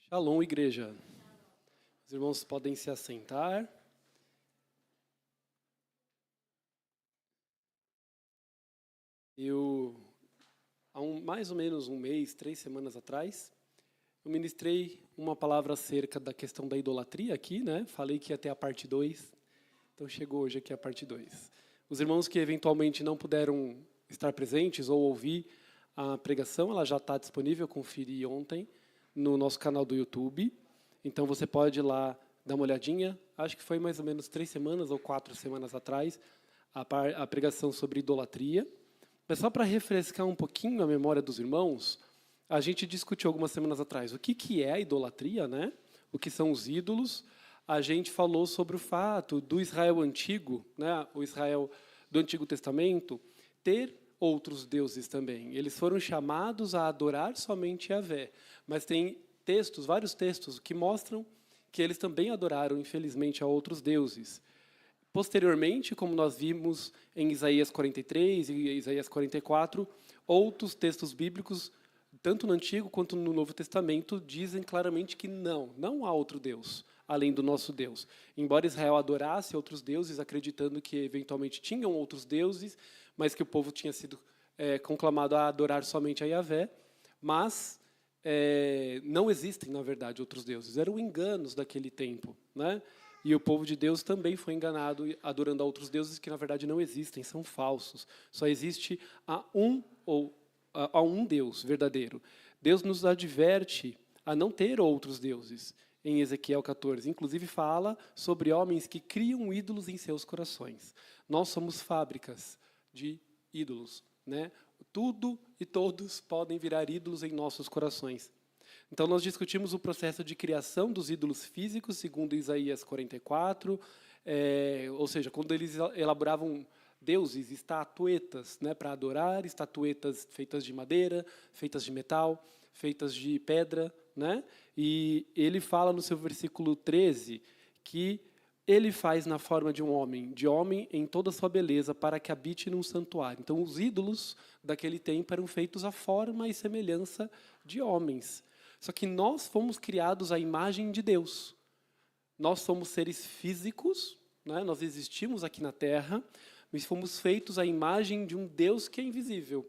Shalom, igreja. Os irmãos podem se assentar. Há mais ou menos um mês, 3 semanas atrás, eu ministrei uma palavra acerca da questão da idolatria aqui, né? Falei que ia ter a parte 2, então chegou hoje aqui a parte 2. Os irmãos que eventualmente não puderam estar presentes ou ouvir a pregação, ela já está disponível, eu conferi ontem, no nosso canal do YouTube. Então você pode ir lá dar uma olhadinha. Acho que foi mais ou menos 3 semanas ou 4 semanas atrás a pregação sobre idolatria. Mas só para refrescar um pouquinho a memória dos irmãos, a gente discutiu algumas semanas atrás o que é a idolatria, né? O que são os ídolos. A gente falou sobre o fato do Israel antigo, né? O Israel do Antigo Testamento, ter outros deuses também. Eles foram chamados a adorar somente Yahvé, mas tem vários textos, que mostram que eles também adoraram, infelizmente, a outros deuses. Posteriormente, como nós vimos em Isaías 43 e Isaías 44, outros textos bíblicos, tanto no Antigo quanto no Novo Testamento, dizem claramente que não há outro Deus, além do nosso Deus. Embora Israel adorasse outros deuses, acreditando que eventualmente tinham outros deuses, mas que o povo tinha sido conclamado a adorar somente a Yahvé, mas não existem, na verdade, outros deuses. Eram enganos daquele tempo, né? E o povo de Deus também foi enganado adorando a outros deuses que, na verdade, não existem, são falsos. Só existe a um Deus verdadeiro. Deus nos adverte a não ter outros deuses. Em Ezequiel 14, inclusive fala sobre homens que criam ídolos em seus corações. Nós somos fábricas de ídolos, né? Tudo e todos podem virar ídolos em nossos corações. Então, nós discutimos o processo de criação dos ídolos físicos, segundo Isaías 44, ou seja, quando eles elaboravam deuses, estatuetas, né, para adorar, estatuetas feitas de madeira, feitas de metal, feitas de pedra, né? E ele fala no seu versículo 13 que ele faz na forma de homem em toda a sua beleza, para que habite num santuário. Então, os ídolos daquele tempo eram feitos à forma e semelhança de homens. Só que nós fomos criados à imagem de Deus. Nós somos seres físicos, né? Nós existimos aqui na Terra, mas fomos feitos à imagem de um Deus que é invisível.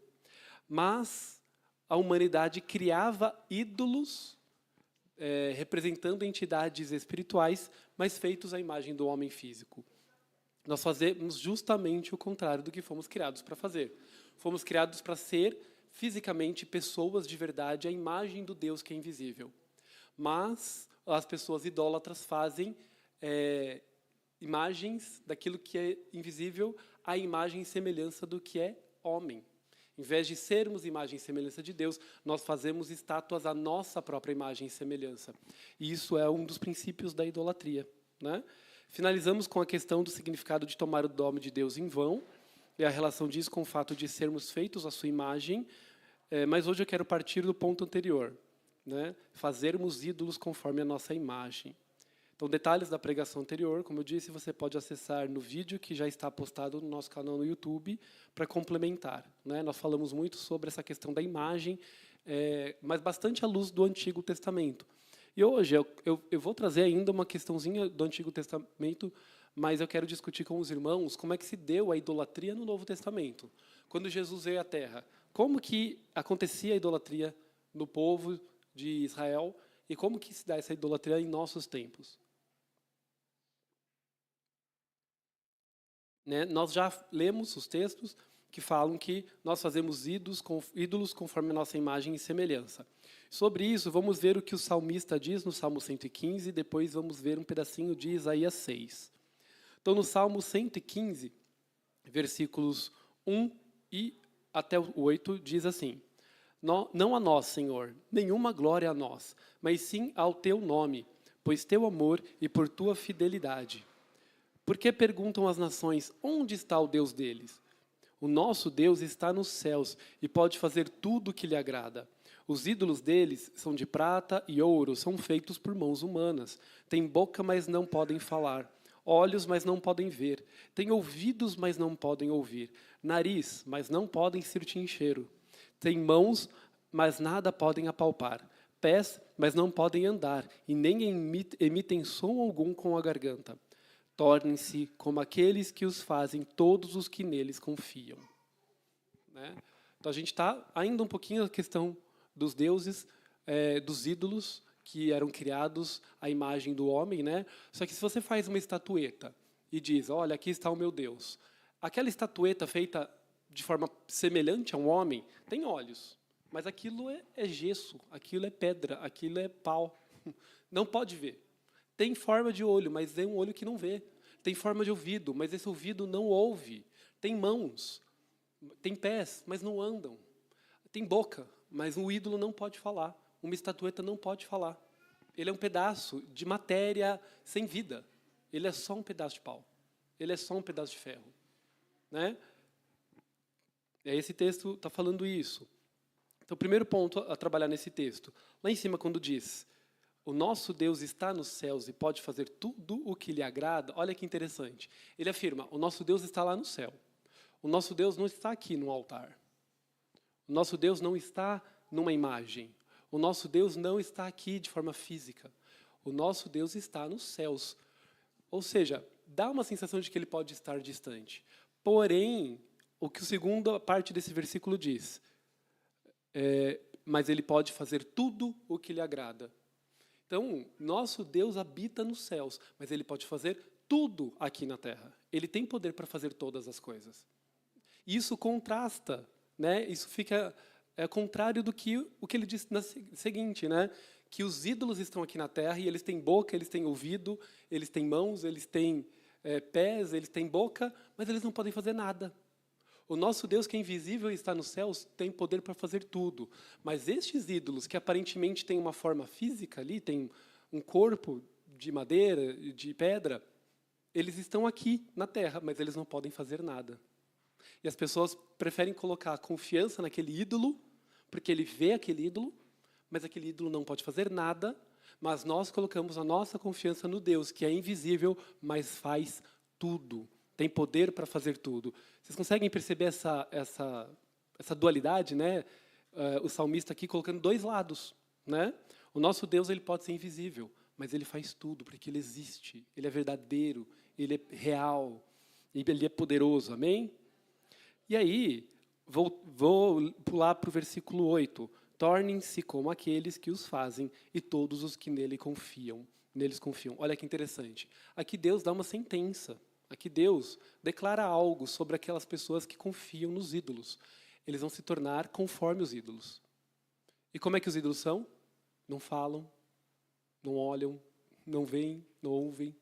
Mas a humanidade criava ídolos representando entidades espirituais, mas feitos à imagem do homem físico. Nós fazemos justamente o contrário do que fomos criados para fazer. Fomos criados para ser fisicamente pessoas de verdade, à imagem do Deus que é invisível. Mas as pessoas idólatras fazem imagens daquilo que é invisível à imagem e semelhança do que é homem. Em vez de sermos imagem e semelhança de Deus, nós fazemos estátuas à nossa própria imagem e semelhança. E isso é um dos princípios da idolatria, né? Finalizamos com a questão do significado de tomar o nome de Deus em vão, e a relação disso com o fato de sermos feitos à sua imagem, mas hoje eu quero partir do ponto anterior, né? Fazermos ídolos conforme a nossa imagem. Então, detalhes da pregação anterior, como eu disse, você pode acessar no vídeo que já está postado no nosso canal no YouTube para complementar, né? Nós falamos muito sobre essa questão da imagem, mas bastante à luz do Antigo Testamento. E hoje eu vou trazer ainda uma questãozinha do Antigo Testamento, mas eu quero discutir com os irmãos como é que se deu a idolatria no Novo Testamento. Quando Jesus veio à Terra, como que acontecia a idolatria no povo de Israel e como que se dá essa idolatria em nossos tempos? Né? Nós já lemos os textos que falam que nós fazemos ídolos conforme a nossa imagem e semelhança. Sobre isso, vamos ver o que o salmista diz no Salmo 115, e depois vamos ver um pedacinho de Isaías 6. Então, no Salmo 115, versículos 1 e até o 8, diz assim: Não a nós, Senhor, nenhuma glória a nós, mas sim ao teu nome, pois teu amor e por tua fidelidade. Porque perguntam as nações, onde está o Deus deles? O nosso Deus está nos céus e pode fazer tudo o que lhe agrada. Os ídolos deles são de prata e ouro, são feitos por mãos humanas. Têm boca, mas não podem falar. Olhos, mas não podem ver. Têm ouvidos, mas não podem ouvir. Nariz, mas não podem sentir cheiro. Têm mãos, mas nada podem apalpar. pés, mas não podem andar, e nem emitem som algum com a garganta. Tornem-se como aqueles que os fazem todos os que neles confiam. Né? Então, a gente está ainda um pouquinho na questão dos deuses, dos ídolos, que eram criados à imagem do homem. Né? Só que se você faz uma estatueta e diz, olha, aqui está o meu Deus. Aquela estatueta feita de forma semelhante a um homem tem olhos, mas aquilo é gesso, aquilo é pedra, aquilo é pau. Não pode ver. Tem forma de olho, mas é um olho que não vê. Tem forma de ouvido, mas esse ouvido não ouve. Tem mãos, tem pés, mas não andam. Tem boca, mas um ídolo não pode falar. Uma estatueta não pode falar. Ele é um pedaço de matéria sem vida. Ele é só um pedaço de pau. Ele é só um pedaço de ferro. Né? E aí esse texto está falando isso. Então, o primeiro ponto a trabalhar nesse texto. Lá em cima, quando diz, o nosso Deus está nos céus e pode fazer tudo o que lhe agrada, olha que interessante. Ele afirma, o nosso Deus está lá no céu. O nosso Deus não está aqui no altar. O nosso Deus não está numa imagem. O nosso Deus não está aqui de forma física. O nosso Deus está nos céus. Ou seja, dá uma sensação de que ele pode estar distante. Porém, o que a segunda parte desse versículo diz, mas ele pode fazer tudo o que lhe agrada. Então, nosso Deus habita nos céus, mas ele pode fazer tudo aqui na terra. Ele tem poder para fazer todas as coisas. Isso contrasta, né? Isso fica contrário do que o que ele diz na seguinte, né? Que os ídolos estão aqui na terra e eles têm boca, eles têm ouvido, eles têm mãos, eles têm pés, eles têm boca, mas eles não podem fazer nada. O nosso Deus, que é invisível e está nos céus, tem poder para fazer tudo. Mas estes ídolos, que aparentemente têm uma forma física ali, têm um corpo de madeira, de pedra, eles estão aqui na terra, mas eles não podem fazer nada. E as pessoas preferem colocar a confiança naquele ídolo, porque ele vê aquele ídolo, mas aquele ídolo não pode fazer nada, mas nós colocamos a nossa confiança no Deus, que é invisível, mas faz tudo. Tem poder para fazer tudo. Vocês conseguem perceber essa dualidade, né? O salmista aqui colocando dois lados, né? O nosso Deus, ele pode ser invisível, mas ele faz tudo, porque ele existe, ele é verdadeiro, ele é real, ele é poderoso, amém? E aí, vou pular para o versículo 8. Tornem-se como aqueles que os fazem e todos os que neles confiam. Olha que interessante. Aqui Deus dá uma sentença. Aqui Deus declara algo sobre aquelas pessoas que confiam nos ídolos. Eles vão se tornar conforme os ídolos. E como é que os ídolos são? Não falam, não olham, não veem, não ouvem,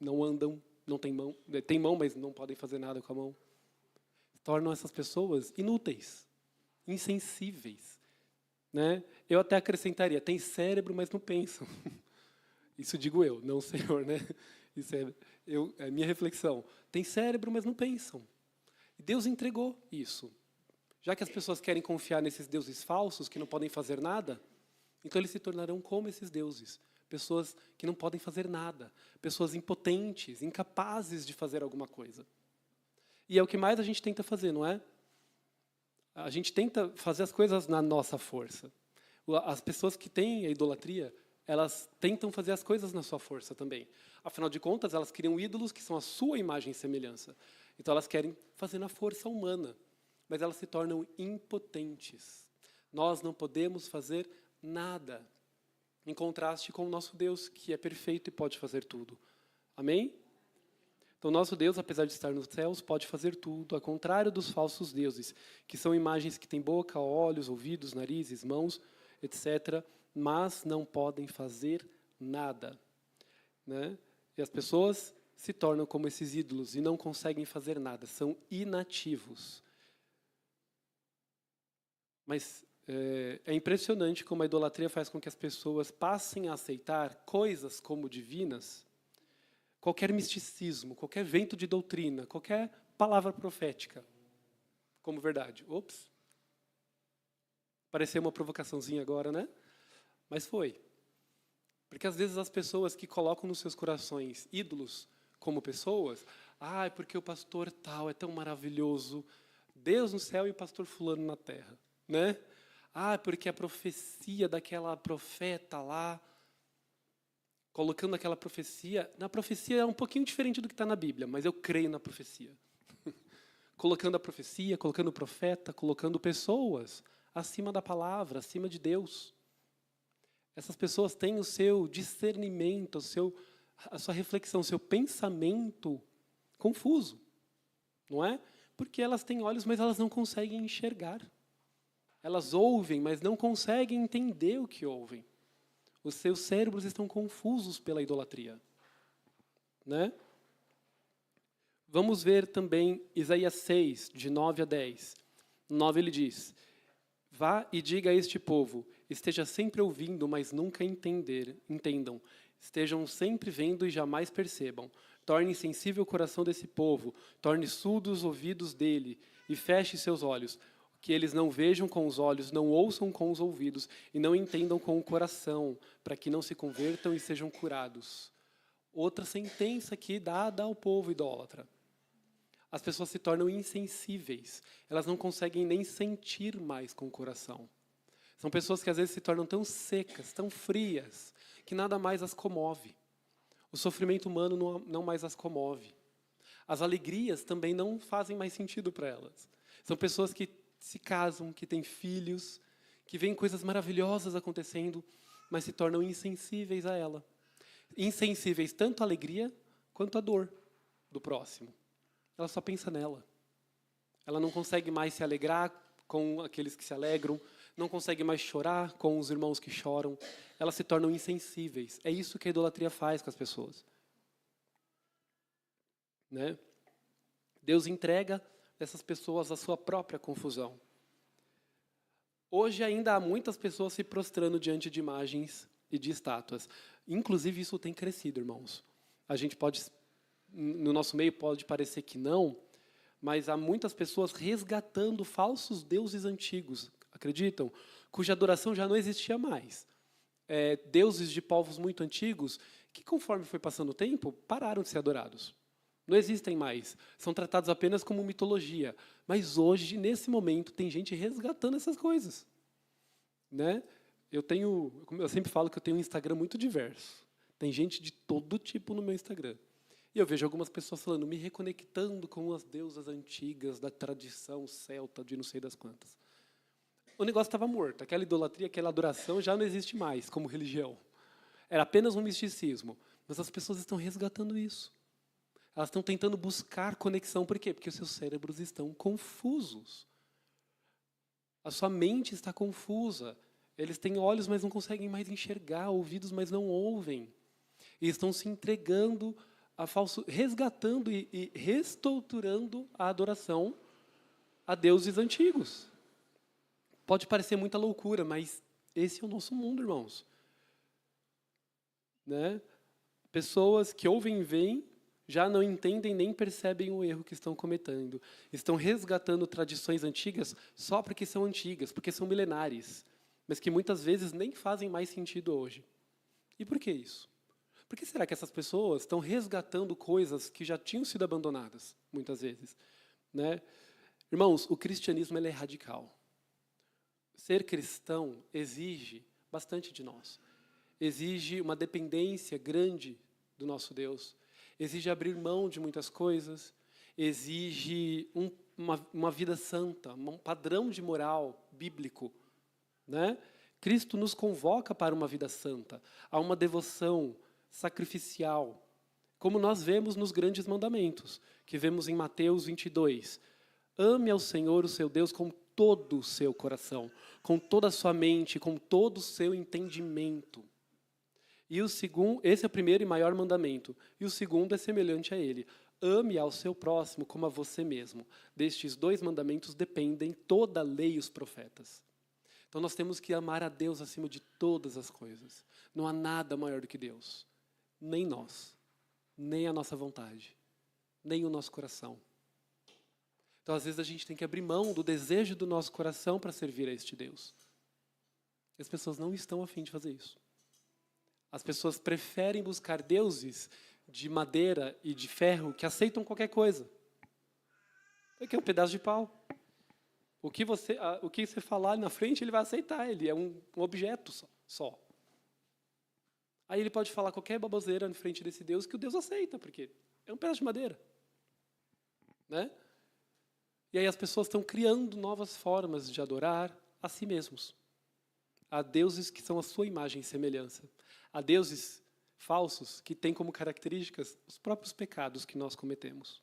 não andam, não têm mão. Tem mão, mas não podem fazer nada com a mão. Tornam essas pessoas inúteis, insensíveis. Né? Eu até acrescentaria, tem cérebro, mas não pensam. Isso digo eu, não o Senhor, né? Isso é minha reflexão. Tem cérebro, mas não pensam. E Deus entregou isso. Já que as pessoas querem confiar nesses deuses falsos, que não podem fazer nada, então eles se tornarão como esses deuses. Pessoas que não podem fazer nada. Pessoas impotentes, incapazes de fazer alguma coisa. E é o que mais a gente tenta fazer, não é? A gente tenta fazer as coisas na nossa força. As pessoas que têm a idolatria, elas tentam fazer as coisas na sua força também. Afinal de contas, elas criam ídolos que são a sua imagem e semelhança. Então, elas querem fazer na força humana, mas elas se tornam impotentes. Nós não podemos fazer nada, em contraste com o nosso Deus, que é perfeito e pode fazer tudo. Amém? Então, nosso Deus, apesar de estar nos céus, pode fazer tudo, ao contrário dos falsos deuses, que são imagens que têm boca, olhos, ouvidos, narizes, mãos, etc., mas não podem fazer nada. Né? E as pessoas se tornam como esses ídolos e não conseguem fazer nada, são inativos. Mas é impressionante como a idolatria faz com que as pessoas passem a aceitar coisas como divinas, qualquer misticismo, qualquer vento de doutrina, qualquer palavra profética, como verdade. Ops! Pareceu uma provocaçãozinha agora, né? Mas foi. Porque às vezes as pessoas que colocam nos seus corações ídolos como pessoas, porque o pastor tal é tão maravilhoso, Deus no céu e o pastor fulano na terra, né? Porque a profecia daquela profeta lá, colocando aquela profecia. Na profecia é um pouquinho diferente do que está na Bíblia, mas eu creio na profecia. Colocando a profecia, colocando o profeta, colocando pessoas acima da palavra, acima de Deus. Essas pessoas têm o seu discernimento, a sua reflexão, o seu pensamento confuso, não é? Porque elas têm olhos, mas elas não conseguem enxergar. Elas ouvem, mas não conseguem entender o que ouvem. Os seus cérebros estão confusos pela idolatria, né? Vamos ver também Isaías 6, de 9 a 10. No 9 ele diz: vá e diga a este povo, esteja sempre ouvindo, mas nunca entendam. Estejam sempre vendo e jamais percebam. Torne sensível o coração desse povo, torne surdos os ouvidos dele e feche seus olhos, que eles não vejam com os olhos, não ouçam com os ouvidos e não entendam com o coração, para que não se convertam e sejam curados. Outra sentença aqui dada ao povo idólatra. As pessoas se tornam insensíveis. Elas não conseguem nem sentir mais com o coração. São pessoas que às vezes se tornam tão secas, tão frias, que nada mais as comove. O sofrimento humano não mais as comove. As alegrias também não fazem mais sentido para elas. São pessoas que se casam, que têm filhos, que veem coisas maravilhosas acontecendo, mas se tornam insensíveis a ela. Insensíveis tanto à alegria quanto à dor do próximo. Ela só pensa nela. Ela não consegue mais se alegrar com aqueles que se alegram, não consegue mais chorar com os irmãos que choram. Elas se tornam insensíveis. É isso que a idolatria faz com as pessoas. Né? Deus entrega essas pessoas à sua própria confusão. Hoje ainda há muitas pessoas se prostrando diante de imagens e de estátuas. Inclusive isso tem crescido, irmãos. A gente pode, no nosso meio pode parecer que não, mas há muitas pessoas resgatando falsos deuses antigos, acreditam? Cuja adoração já não existia mais. Deuses de povos muito antigos que, conforme foi passando o tempo, pararam de ser adorados. Não existem mais. São tratados apenas como mitologia. Mas hoje, nesse momento, tem gente resgatando essas coisas. Né? Eu sempre falo que eu tenho um Instagram muito diverso. Tem gente de todo tipo no meu Instagram. E eu vejo algumas pessoas falando, me reconectando com as deusas antigas da tradição celta, de não sei das quantas. O negócio estava morto. Aquela idolatria, aquela adoração já não existe mais como religião. Era apenas um misticismo. Mas as pessoas estão resgatando isso. Elas estão tentando buscar conexão. Por quê? Porque os seus cérebros estão confusos. A sua mente está confusa. Eles têm olhos, mas não conseguem mais enxergar, ouvidos, mas não ouvem. E estão se entregando a falso, resgatando e reestruturando a adoração a deuses antigos. Pode parecer muita loucura, mas esse é o nosso mundo, irmãos. Né? Pessoas que ouvem e veem, já não entendem nem percebem o erro que estão cometendo. Estão resgatando tradições antigas só porque são antigas, porque são milenares, mas que muitas vezes nem fazem mais sentido hoje. E por que isso? Por que será que essas pessoas estão resgatando coisas que já tinham sido abandonadas, muitas vezes? Né? Irmãos, o cristianismo ele é radical. Ser cristão exige bastante de nós. Exige uma dependência grande do nosso Deus. Exige abrir mão de muitas coisas, exige uma vida santa, um padrão de moral bíblico. Né? Cristo nos convoca para uma vida santa, a uma devoção sacrificial, como nós vemos nos grandes mandamentos, que vemos em Mateus 22. Ame ao Senhor, o seu Deus, com todo o seu coração, com toda a sua mente, com todo o seu entendimento. E esse é o primeiro e maior mandamento. E o segundo é semelhante a ele. Ame ao seu próximo como a você mesmo. Destes 2 mandamentos dependem toda a lei e os profetas. Então nós temos que amar a Deus acima de todas as coisas. Não há nada maior do que Deus. Nem nós. Nem a nossa vontade. Nem o nosso coração. Então às vezes a gente tem que abrir mão do desejo do nosso coração para servir a este Deus. E as pessoas não estão a fim de fazer isso. As pessoas preferem buscar deuses de madeira e de ferro que aceitam qualquer coisa. É que é um pedaço de pau. O que você falar na frente, ele vai aceitar. Ele é um objeto só. Aí ele pode falar qualquer baboseira na frente desse Deus que o Deus aceita, porque é um pedaço de madeira. Né? E aí as pessoas estão criando novas formas de adorar a si mesmos. Há deuses que são a sua imagem e semelhança. Há deuses falsos que têm como características os próprios pecados que nós cometemos.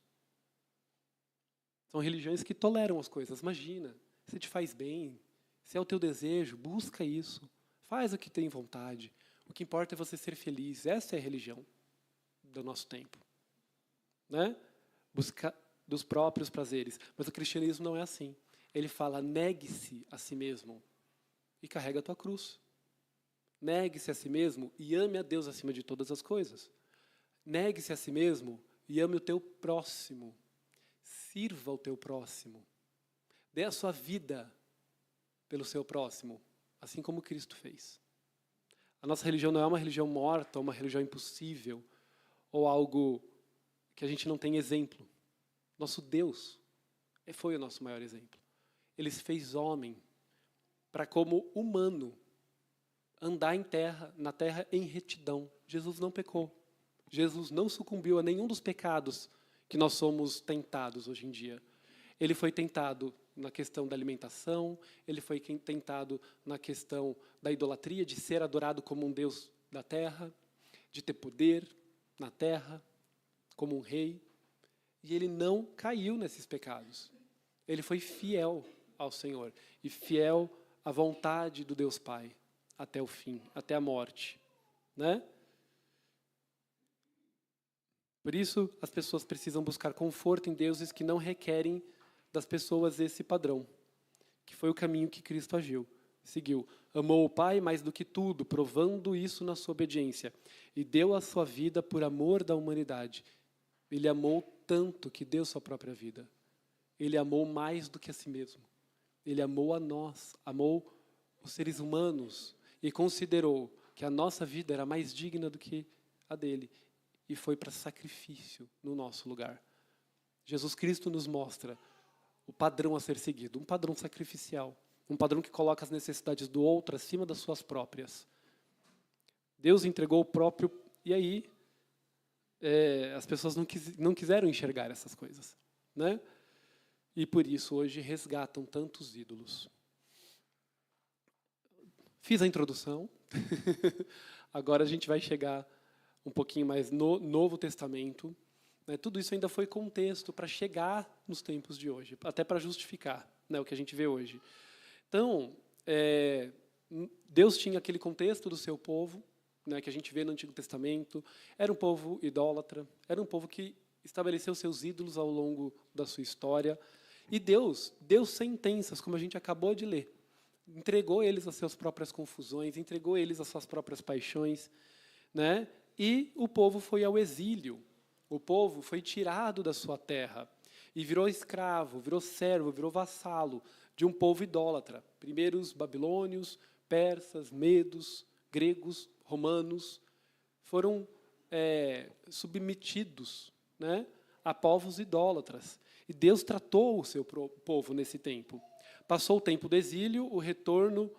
São religiões que toleram as coisas. Imagina, se te faz bem, se é o teu desejo, busca isso. Faz o que tem vontade. O que importa é você ser feliz. Essa é a religião do nosso tempo. Né? Buscar dos próprios prazeres. Mas o cristianismo não é assim. Ele fala, negue-se a si mesmo e carrega a tua cruz. Negue-se a si mesmo e ame a Deus acima de todas as coisas. Negue-se a si mesmo e ame o teu próximo. Sirva o teu próximo. Dê a sua vida pelo seu próximo, assim como Cristo fez. A nossa religião não é uma religião morta, ou uma religião impossível, ou algo que a gente não tem exemplo. Nosso Deus foi o nosso maior exemplo. Ele se fez homem para, como humano, andar na terra em retidão. Jesus não pecou. Jesus não sucumbiu a nenhum dos pecados que nós somos tentados hoje em dia. Ele foi tentado na questão da alimentação, ele foi tentado na questão da idolatria, de ser adorado como um Deus da terra, de ter poder na terra, como um rei. E ele não caiu nesses pecados. Ele foi fiel ao Senhor e fiel à vontade do Deus Pai até o fim, até a morte. Né? Por isso, as pessoas precisam buscar conforto em deuses que não requerem das pessoas esse padrão, que foi o caminho que Cristo seguiu. Amou o Pai mais do que tudo, provando isso na sua obediência, e deu a sua vida por amor da humanidade. Ele amou tanto que deu sua própria vida. Ele amou mais do que a si mesmo. Ele amou a nós, amou os seres humanos e considerou que a nossa vida era mais digna do que a dele. E foi para sacrifício no nosso lugar. Jesus Cristo nos mostra o padrão a ser seguido, um padrão sacrificial, um padrão que coloca as necessidades do outro acima das suas próprias. Deus entregou o próprio, e aí as pessoas não quiseram enxergar essas coisas. Né? E por isso hoje resgatam tantos ídolos. Fiz a introdução, agora a gente vai chegar um pouquinho mais no Novo Testamento. Né? Tudo isso ainda foi contexto para chegar nos tempos de hoje, até para justificar, né, o que a gente vê hoje. Então, Deus tinha aquele contexto do seu povo, né, que a gente vê no Antigo Testamento. Era um povo idólatra, era um povo que estabeleceu seus ídolos ao longo da sua história. E Deus deu sentenças, como a gente acabou de ler. Entregou eles às suas próprias confusões, entregou eles às suas próprias paixões, né? E o povo foi ao exílio. O povo foi tirado da sua terra e virou escravo, virou servo, virou vassalo de um povo idólatra. Primeiro os babilônios, persas, medos, gregos, romanos foram submetidos, né, a povos idólatras. E Deus tratou o seu povo nesse tempo. Passou o tempo do exílio, o retorno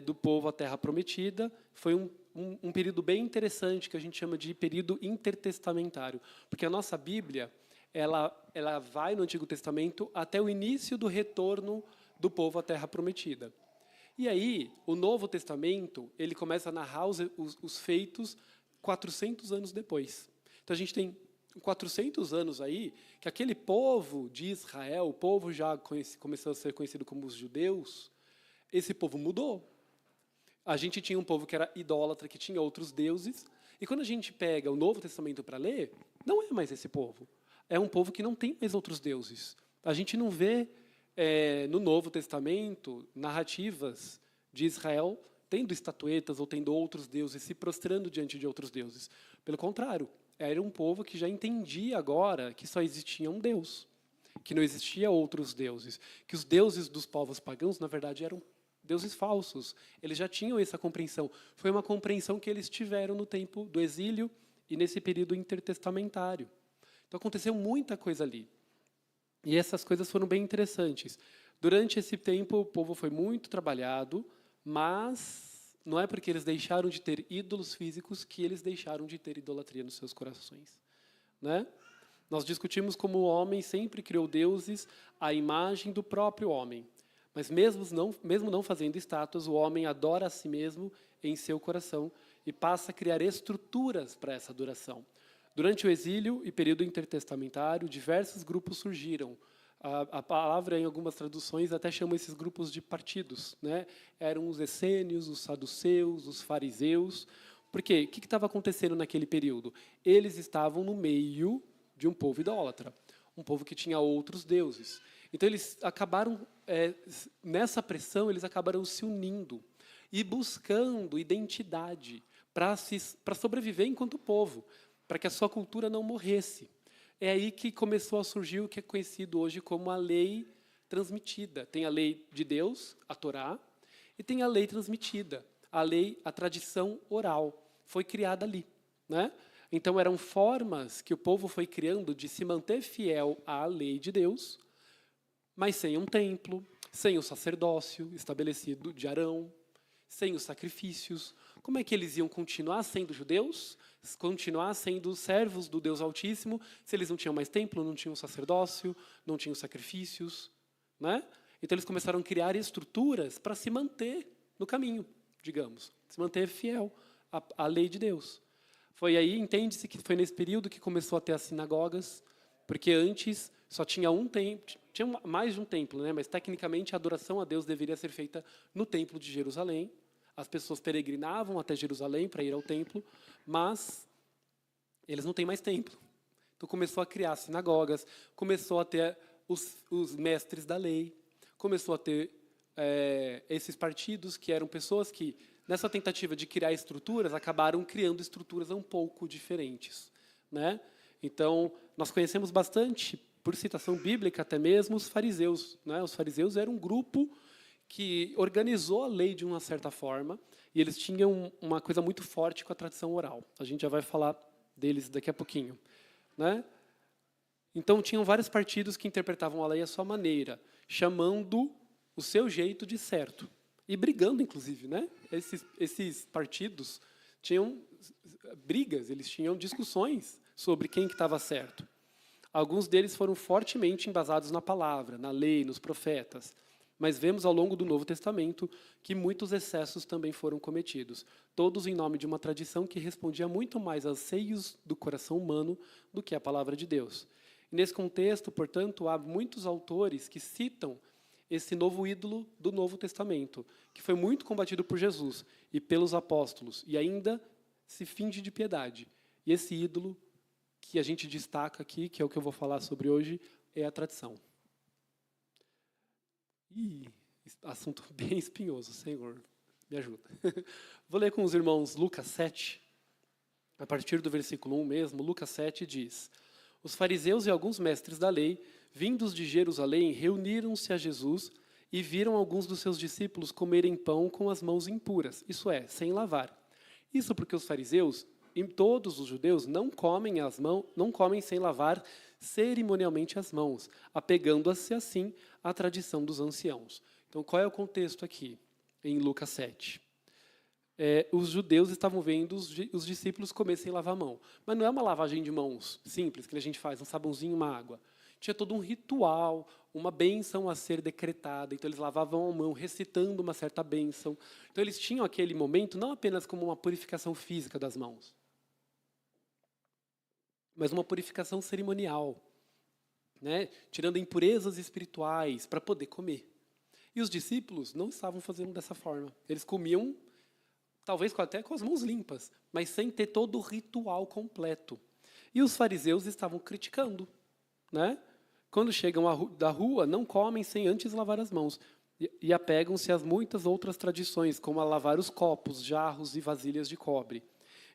do povo à Terra Prometida. Foi um período bem interessante, que a gente chama de período intertestamentário. Porque a nossa Bíblia ela vai no Antigo Testamento até o início do retorno do povo à Terra Prometida. E aí, o Novo Testamento ele começa a narrar os feitos 400 anos depois. Então, a gente tem 400 anos aí, que aquele povo de Israel, o povo já começou a ser conhecido como os judeus, esse povo mudou. A gente tinha um povo que era idólatra, que tinha outros deuses, e quando a gente pega o Novo Testamento para ler, não é mais esse povo. É um povo que não tem mais outros deuses. A gente não vê no Novo Testamento narrativas de Israel tendo estatuetas ou tendo outros deuses, se prostrando diante de outros deuses. Pelo contrário, era um povo que já entendia agora que só existia um Deus, que não existia outros deuses, que os deuses dos povos pagãos, na verdade, eram deuses falsos. Eles já tinham essa compreensão. Foi uma compreensão que eles tiveram no tempo do exílio e nesse período intertestamentário. Então, aconteceu muita coisa ali. E essas coisas foram bem interessantes. Durante esse tempo, o povo foi muito trabalhado, mas não é porque eles deixaram de ter ídolos físicos que eles deixaram de ter idolatria nos seus corações, né? Nós discutimos como o homem sempre criou deuses à imagem do próprio homem. Mas mesmo não fazendo estátuas, o homem adora a si mesmo em seu coração e passa a criar estruturas para essa adoração. Durante o exílio e período intertestamentário, diversos grupos surgiram. A palavra, em algumas traduções, até chama esses grupos de partidos, né? Eram os essênios, os saduceus, os fariseus. Por quê? O que estava acontecendo naquele período? Eles estavam no meio de um povo idólatra, um povo que tinha outros deuses. Então, eles acabaram, nessa pressão, eles acabaram se unindo e buscando identidade para sobreviver enquanto povo, para que a sua cultura não morresse. É aí que começou a surgir o que é conhecido hoje como a lei transmitida. Tem a lei de Deus, a Torá, e tem a lei transmitida, a tradição oral. Foi criada ali, né? Então, eram formas que o povo foi criando de se manter fiel à lei de Deus, mas sem um templo, sem o sacerdócio estabelecido de Arão, sem os sacrifícios. Como é que eles iam continuar sendo judeus, continuar sendo servos do Deus Altíssimo, se eles não tinham mais templo, não tinham sacerdócio, não tinham sacrifícios, né? Então, eles começaram a criar estruturas para se manter no caminho, digamos, se manter fiel à lei de Deus. Foi aí, entende-se que foi nesse período que começou a ter as sinagogas, porque antes só tinha um templo, tinha mais de um templo, né? Mas tecnicamente a adoração a Deus deveria ser feita no templo de Jerusalém. As pessoas peregrinavam até Jerusalém para ir ao templo, mas eles não têm mais templo. Então começou a criar sinagogas, começou a ter os mestres da lei, começou a ter esses partidos que eram pessoas que, nessa tentativa de criar estruturas, acabaram criando estruturas um pouco diferentes, né? Então, nós conhecemos bastante, por citação bíblica até mesmo, os fariseus, né? Os fariseus eram um grupo que organizou a lei de uma certa forma, e eles tinham uma coisa muito forte com a tradição oral. A gente já vai falar deles daqui a pouquinho, né? Então, tinham vários partidos que interpretavam a lei à sua maneira, chamando o seu jeito de certo. E brigando, inclusive, né? Esses partidos tinham brigas, eles tinham discussões sobre quem que estava certo. Alguns deles foram fortemente embasados na palavra, na lei, nos profetas. Mas vemos ao longo do Novo Testamento que muitos excessos também foram cometidos, todos em nome de uma tradição que respondia muito mais aos anseios do coração humano do que a palavra de Deus. E nesse contexto, portanto, há muitos autores que citam esse novo ídolo do Novo Testamento, que foi muito combatido por Jesus e pelos apóstolos, e ainda se finge de piedade. E esse ídolo que a gente destaca aqui, que é o que eu vou falar sobre hoje, é a tradição. Ih, assunto bem espinhoso, Senhor, me ajuda. Vou ler com os irmãos Lucas 7, a partir do versículo 1 mesmo. Lucas 7 diz: Os fariseus e alguns mestres da lei, vindos de Jerusalém, reuniram-se a Jesus e viram alguns dos seus discípulos comerem pão com as mãos impuras, isso é, sem lavar. Isso porque os fariseus e todos os judeus não comem sem lavar cerimonialmente as mãos, apegando-se assim à tradição dos anciãos. Então, qual é o contexto aqui, em Lucas 7? Os judeus estavam vendo os discípulos comer sem lavar a mão. Mas não é uma lavagem de mãos simples, que a gente faz, um sabãozinho e uma água. Tinha todo um ritual, uma bênção a ser decretada. Então, eles lavavam a mão, recitando uma certa bênção. Então, eles tinham aquele momento não apenas como uma purificação física das mãos, mas uma purificação cerimonial, né? Tirando impurezas espirituais para poder comer. E os discípulos não estavam fazendo dessa forma. Eles comiam, talvez até com as mãos limpas, mas sem ter todo o ritual completo. E os fariseus estavam criticando, né? Quando chegam da rua, não comem sem antes lavar as mãos. E apegam-se às muitas outras tradições, como a lavar os copos, jarros e vasilhas de cobre.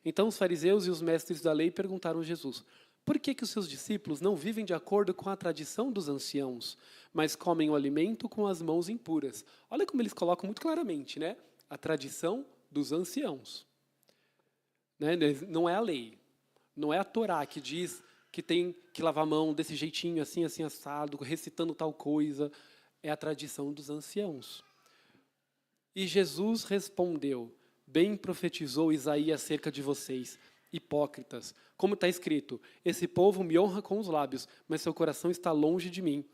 Então os fariseus e os mestres da lei perguntaram a Jesus: por que os seus discípulos não vivem de acordo com a tradição dos anciãos, mas comem o alimento com as mãos impuras? Olha como eles colocam muito claramente, né? A tradição dos anciãos. Né? Não é a lei, não é a Torá que diz que tem que lavar a mão desse jeitinho, assim, assim, assado, recitando tal coisa. É a tradição dos anciãos. E Jesus respondeu: bem profetizou Isaías acerca de vocês, hipócritas. Como está escrito: esse povo me honra com os lábios, mas seu coração está longe de mim.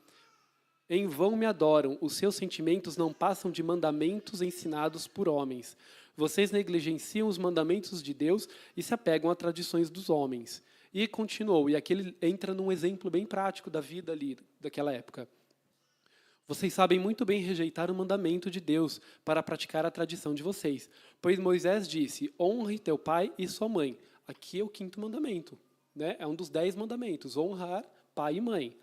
Em vão me adoram, os seus sentimentos não passam de mandamentos ensinados por homens. Vocês negligenciam os mandamentos de Deus e se apegam a tradições dos homens. E continuou, e aqui ele entra num exemplo bem prático da vida ali, daquela época. Vocês sabem muito bem rejeitar o mandamento de Deus para praticar a tradição de vocês. Pois Moisés disse: honre teu pai e sua mãe. Aqui é o 5º mandamento, né? É um dos 10 mandamentos: honrar pai e mãe.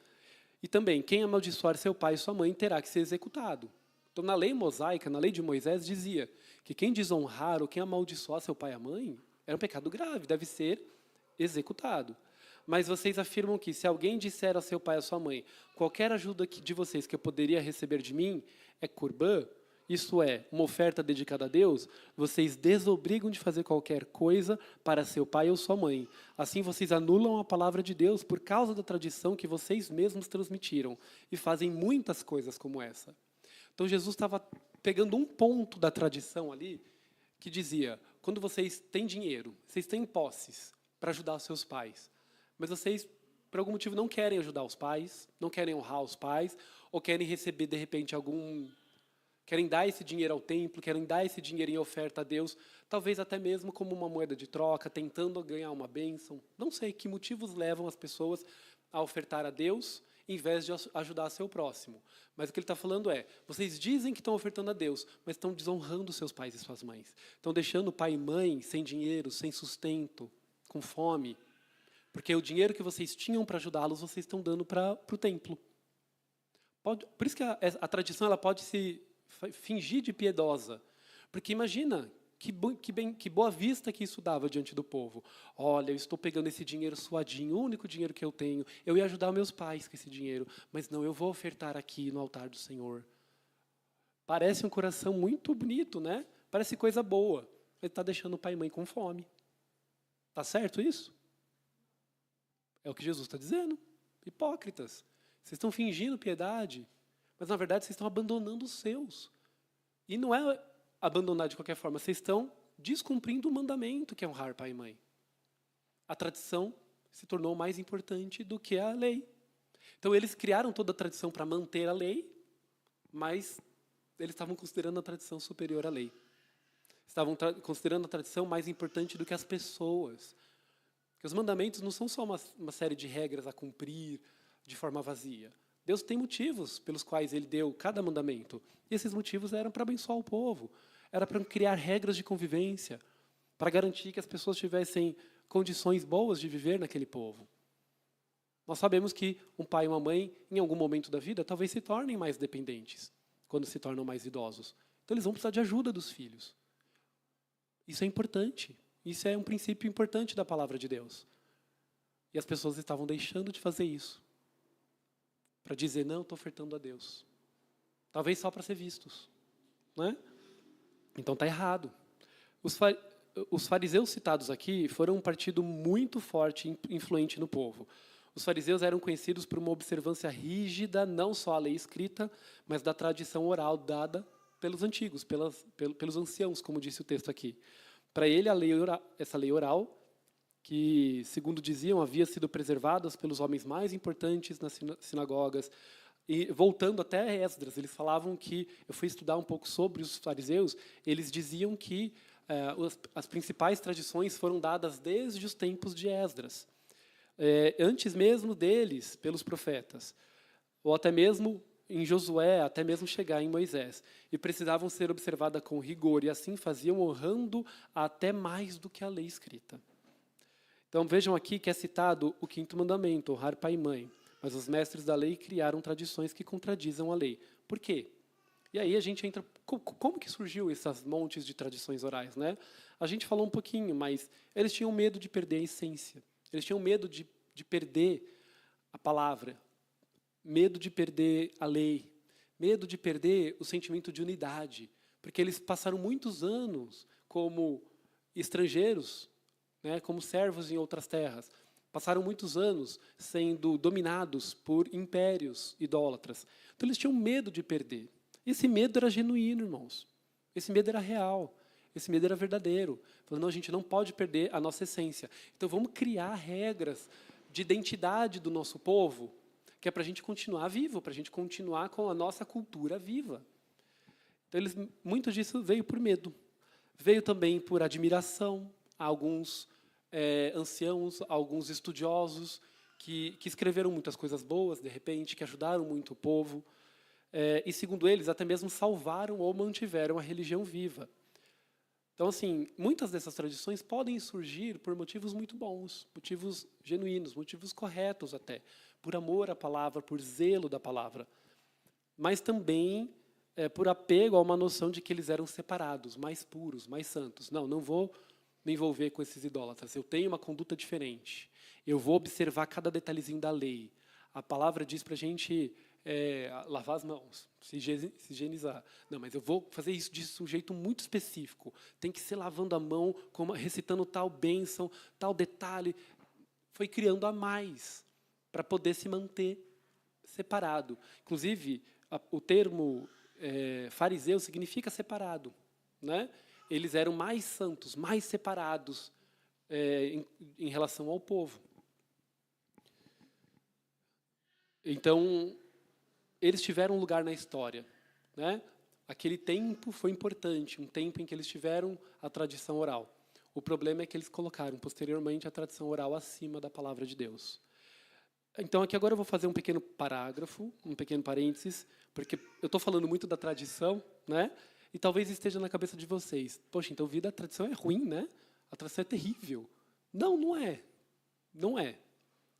E também, quem amaldiçoar seu pai e sua mãe terá que ser executado. Então, na lei mosaica, na lei de Moisés, dizia que quem desonrar ou quem amaldiçoar seu pai e a mãe era um pecado grave, deve ser executado. Mas vocês afirmam que, se alguém disser a seu pai ou a sua mãe: qualquer ajuda de vocês que eu poderia receber de mim é Corbã, isto é, uma oferta dedicada a Deus, vocês desobrigam de fazer qualquer coisa para seu pai ou sua mãe. Assim vocês anulam a palavra de Deus por causa da tradição que vocês mesmos transmitiram e fazem muitas coisas como essa. Então Jesus estava pegando um ponto da tradição ali que dizia: quando vocês têm dinheiro, vocês têm posses para ajudar os seus pais, mas vocês, por algum motivo, não querem ajudar os pais, não querem honrar os pais, ou querem receber, de repente, querem dar esse dinheiro ao templo, querem dar esse dinheiro em oferta a Deus, talvez até mesmo como uma moeda de troca, tentando ganhar uma bênção. Não sei que motivos levam as pessoas a ofertar a Deus, em vez de ajudar seu próximo. Mas o que ele está falando é: vocês dizem que estão ofertando a Deus, mas estão desonrando seus pais e suas mães. Estão deixando pai e mãe sem dinheiro, sem sustento, com fome. Porque o dinheiro que vocês tinham para ajudá-los, vocês estão dando para o templo. Por isso que a tradição ela pode se fingir de piedosa. Porque imagina que boa vista que isso dava diante do povo. Olha, eu estou pegando esse dinheiro suadinho, o único dinheiro que eu tenho. Eu ia ajudar meus pais com esse dinheiro, mas não, eu vou ofertar aqui no altar do Senhor. Parece um coração muito bonito, né? Parece coisa boa. Ele está deixando o pai e mãe com fome. Tá certo isso? É o que Jesus está dizendo. Hipócritas. Vocês estão fingindo piedade, mas na verdade vocês estão abandonando os seus. E não é abandonar de qualquer forma, vocês estão descumprindo o mandamento que é honrar pai e mãe. A tradição se tornou mais importante do que a lei. Então eles criaram toda a tradição para manter a lei, mas eles estavam considerando a tradição superior à lei. Estavam considerando a tradição mais importante do que as pessoas. Porque os mandamentos não são só uma série de regras a cumprir de forma vazia. Deus tem motivos pelos quais Ele deu cada mandamento. E esses motivos eram para abençoar o povo. Era para criar regras de convivência, para garantir que as pessoas tivessem condições boas de viver naquele povo. Nós sabemos que um pai e uma mãe, em algum momento da vida, talvez se tornem mais dependentes, quando se tornam mais idosos. Então eles vão precisar de ajuda dos filhos. Isso é importante. Isso é um princípio importante da palavra de Deus. E as pessoas estavam deixando de fazer isso. Para dizer: não, estou ofertando a Deus. Talvez só para ser vistos. Né? Então está errado. Os fariseus citados aqui foram um partido muito forte e influente no povo. Os fariseus eram conhecidos por uma observância rígida, não só à lei escrita, mas da tradição oral dada pelos antigos, pelos anciãos, como disse o texto aqui. Para ele, essa lei oral, que, segundo diziam, havia sido preservada pelos homens mais importantes nas sinagogas, e voltando até Esdras, eles falavam que, eu fui estudar um pouco sobre os fariseus, eles diziam que as principais tradições foram dadas desde os tempos de Esdras, antes mesmo deles, pelos profetas, ou até mesmo em Josué, até mesmo chegar em Moisés, e precisavam ser observadas com rigor, e assim faziam, honrando até mais do que a lei escrita. Então vejam aqui que é citado o 5º mandamento, honrar pai e mãe, mas os mestres da lei criaram tradições que contradizem a lei. Por quê? E aí a gente entra, como que surgiu esses montes de tradições orais, né? A gente falou um pouquinho, mas eles tinham medo de perder a essência, eles tinham medo de perder a palavra, medo de perder a lei, medo de perder o sentimento de unidade, porque eles passaram muitos anos como estrangeiros, né, como servos em outras terras. passaram muitos anos sendo dominados por impérios idólatras. Então, eles tinham medo de perder. Esse medo era genuíno, irmãos. Esse medo era real. Esse medo era verdadeiro. Falando, não, a gente não pode perder a nossa essência. Então, vamos criar regras de identidade do nosso povo, que é para a gente continuar vivo, para a gente continuar com a nossa cultura viva. Então, muito disso veio por medo. Veio também por admiração a alguns anciãos, a alguns estudiosos que escreveram muitas coisas boas, de repente, que ajudaram muito o povo. E, segundo eles, até mesmo salvaram ou mantiveram a religião viva. Então, assim, muitas dessas tradições podem surgir por motivos muito bons, motivos genuínos, motivos corretos até, por amor à palavra, por zelo da palavra, mas também por apego a uma noção de que eles eram separados, mais puros, mais santos. Não vou me envolver com esses idólatras, eu tenho uma conduta diferente, eu vou observar cada detalhezinho da lei. A palavra diz para a gente lavar as mãos, se higienizar. Não, mas eu vou fazer isso de um jeito muito específico. Tem que ser lavando a mão, recitando tal bênção, tal detalhe. Foi criando a mais para poder se manter separado. Inclusive, o termo fariseu significa separado, né? Eles eram mais santos, mais separados em relação ao povo. Então, eles tiveram um lugar na história, né? Aquele tempo foi importante, um tempo em que eles tiveram a tradição oral. O problema é que eles colocaram, posteriormente, a tradição oral acima da palavra de Deus. Então, aqui agora eu vou fazer um pequeno parágrafo, um pequeno parênteses, porque eu estou falando muito da tradição, né? E talvez esteja na cabeça de vocês. Poxa, então a tradição é ruim, né? A tradição é terrível. Não, não é. Não é.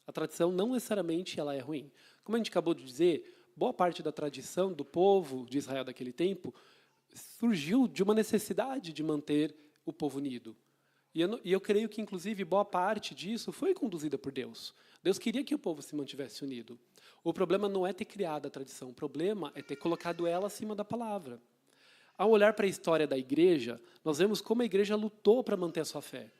A tradição não necessariamente ela é ruim. Como a gente acabou de dizer, boa parte da tradição do povo de Israel daquele tempo surgiu de uma necessidade de manter o povo unido. E eu creio que, inclusive, boa parte disso foi conduzida por Deus. Deus queria que o povo se mantivesse unido. O problema não é ter criado a tradição, o problema é ter colocado ela acima da palavra. Ao olhar para a história da igreja, nós vemos como a igreja lutou para manter a sua fé.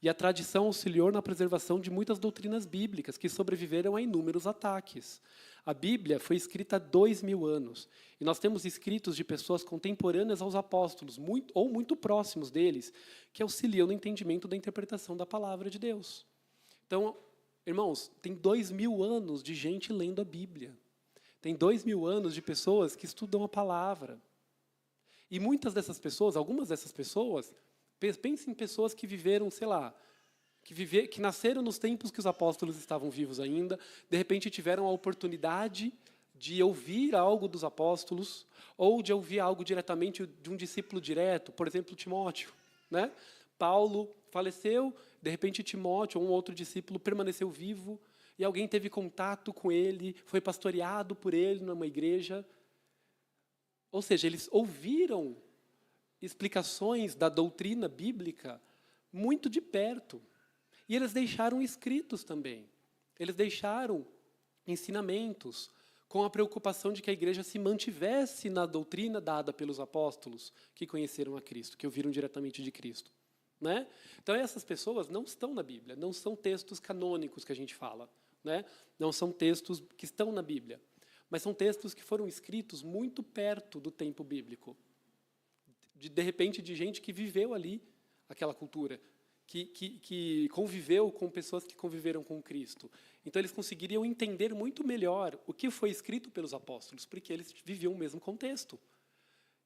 E a tradição auxiliou na preservação de muitas doutrinas bíblicas que sobreviveram a inúmeros ataques. A Bíblia foi escrita há 2000 anos. E nós temos escritos de pessoas contemporâneas aos apóstolos, muito próximos deles, que auxiliam no entendimento da interpretação da palavra de Deus. Então, irmãos, tem 2000 anos de gente lendo a Bíblia. Tem 2000 anos de pessoas que estudam a palavra. E muitas dessas pessoas, algumas dessas pessoas, pensem em pessoas que viveram, sei lá, que nasceram nos tempos que os apóstolos estavam vivos ainda, de repente tiveram a oportunidade de ouvir algo dos apóstolos, ou de ouvir algo diretamente de um discípulo direto, por exemplo, Timóteo, né? Paulo faleceu, de repente Timóteo, ou um outro discípulo, permaneceu vivo, e alguém teve contato com ele, foi pastoreado por ele numa igreja. Ou seja, eles ouviram explicações da doutrina bíblica muito de perto. E eles deixaram escritos também. Eles deixaram ensinamentos com a preocupação de que a igreja se mantivesse na doutrina dada pelos apóstolos que conheceram a Cristo, que ouviram diretamente de Cristo, né? Então, essas pessoas não estão na Bíblia, não são textos canônicos que a gente fala, né? Não são textos que estão na Bíblia, mas são textos que foram escritos muito perto do tempo bíblico. De repente, de gente que viveu ali aquela cultura, que conviveu com pessoas que conviveram com Cristo. Então, eles conseguiriam entender muito melhor o que foi escrito pelos apóstolos, porque eles viviam o mesmo contexto.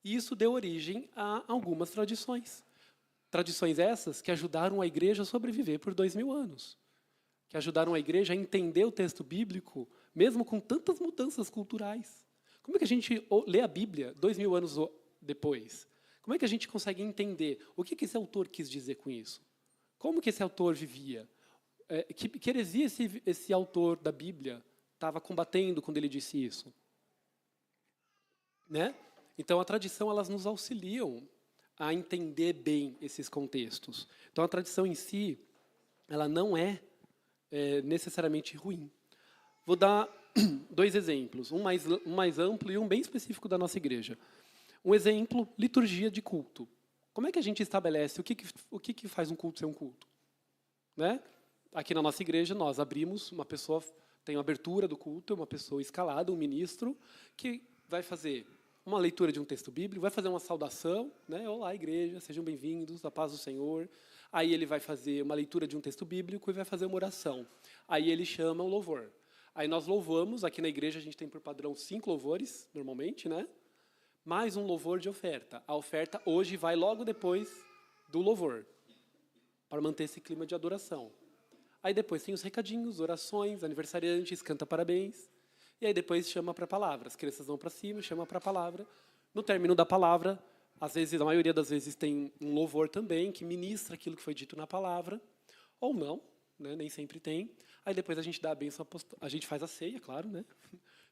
E isso deu origem a algumas tradições. Tradições essas que ajudaram a igreja a sobreviver por 2000 anos. Que ajudaram a igreja a entender o texto bíblico, mesmo com tantas mudanças culturais. Como é que a gente lê a Bíblia 2000 anos depois? Como é que a gente consegue entender o que esse autor quis dizer com isso? Como que esse autor vivia? Que heresia esse autor da Bíblia estava combatendo quando ele disse isso? Né? Então, a tradição, elas nos auxiliam a entender bem esses contextos. Então, a tradição em si, ela não é necessariamente ruim. Vou dar 2 exemplos, um mais amplo e um bem específico da nossa igreja. Um exemplo, liturgia de culto. Como é que a gente estabelece o que faz um culto ser um culto? Né? aqui na nossa igreja, nós abrimos, uma pessoa tem uma abertura do culto, uma pessoa escalada, um ministro, que vai fazer uma leitura de um texto bíblico, vai fazer uma saudação, né? Olá, igreja, sejam bem-vindos, a paz do Senhor. Aí ele vai fazer uma leitura de um texto bíblico e vai fazer uma oração. Aí ele chama o louvor. Aí nós louvamos, aqui na igreja a gente tem por padrão 5 louvores, normalmente, né? Mais um louvor de oferta. A oferta hoje vai logo depois do louvor, para manter esse clima de adoração. Aí depois tem os recadinhos, orações, aniversariantes, canta parabéns. E aí depois chama para a palavra. As crianças vão para cima, chama para a palavra. No término da palavra, às vezes, a maioria das vezes tem um louvor também, que ministra aquilo que foi dito na palavra. Ou não, né? Nem sempre tem. Aí depois a gente dá a bênção apostólica, a gente faz a ceia, claro, né?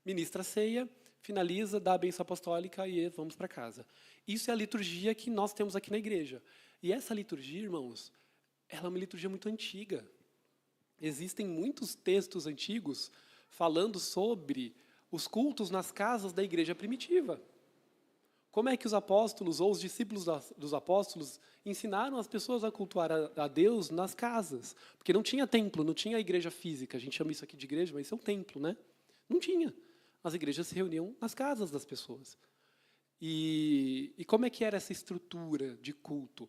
Ministra a ceia, finaliza, dá a bênção apostólica e vamos para casa. Isso é a liturgia que nós temos aqui na igreja. E essa liturgia, irmãos, ela é uma liturgia muito antiga. Existem muitos textos antigos falando sobre os cultos nas casas da igreja primitiva. Como é que os apóstolos ou os discípulos dos apóstolos ensinaram as pessoas a cultuar a Deus nas casas? Porque não tinha templo, não tinha igreja física. A gente chama isso aqui de igreja, mas isso é um templo, né? Não tinha. As igrejas se reuniam nas casas das pessoas. E como é que era essa estrutura de culto?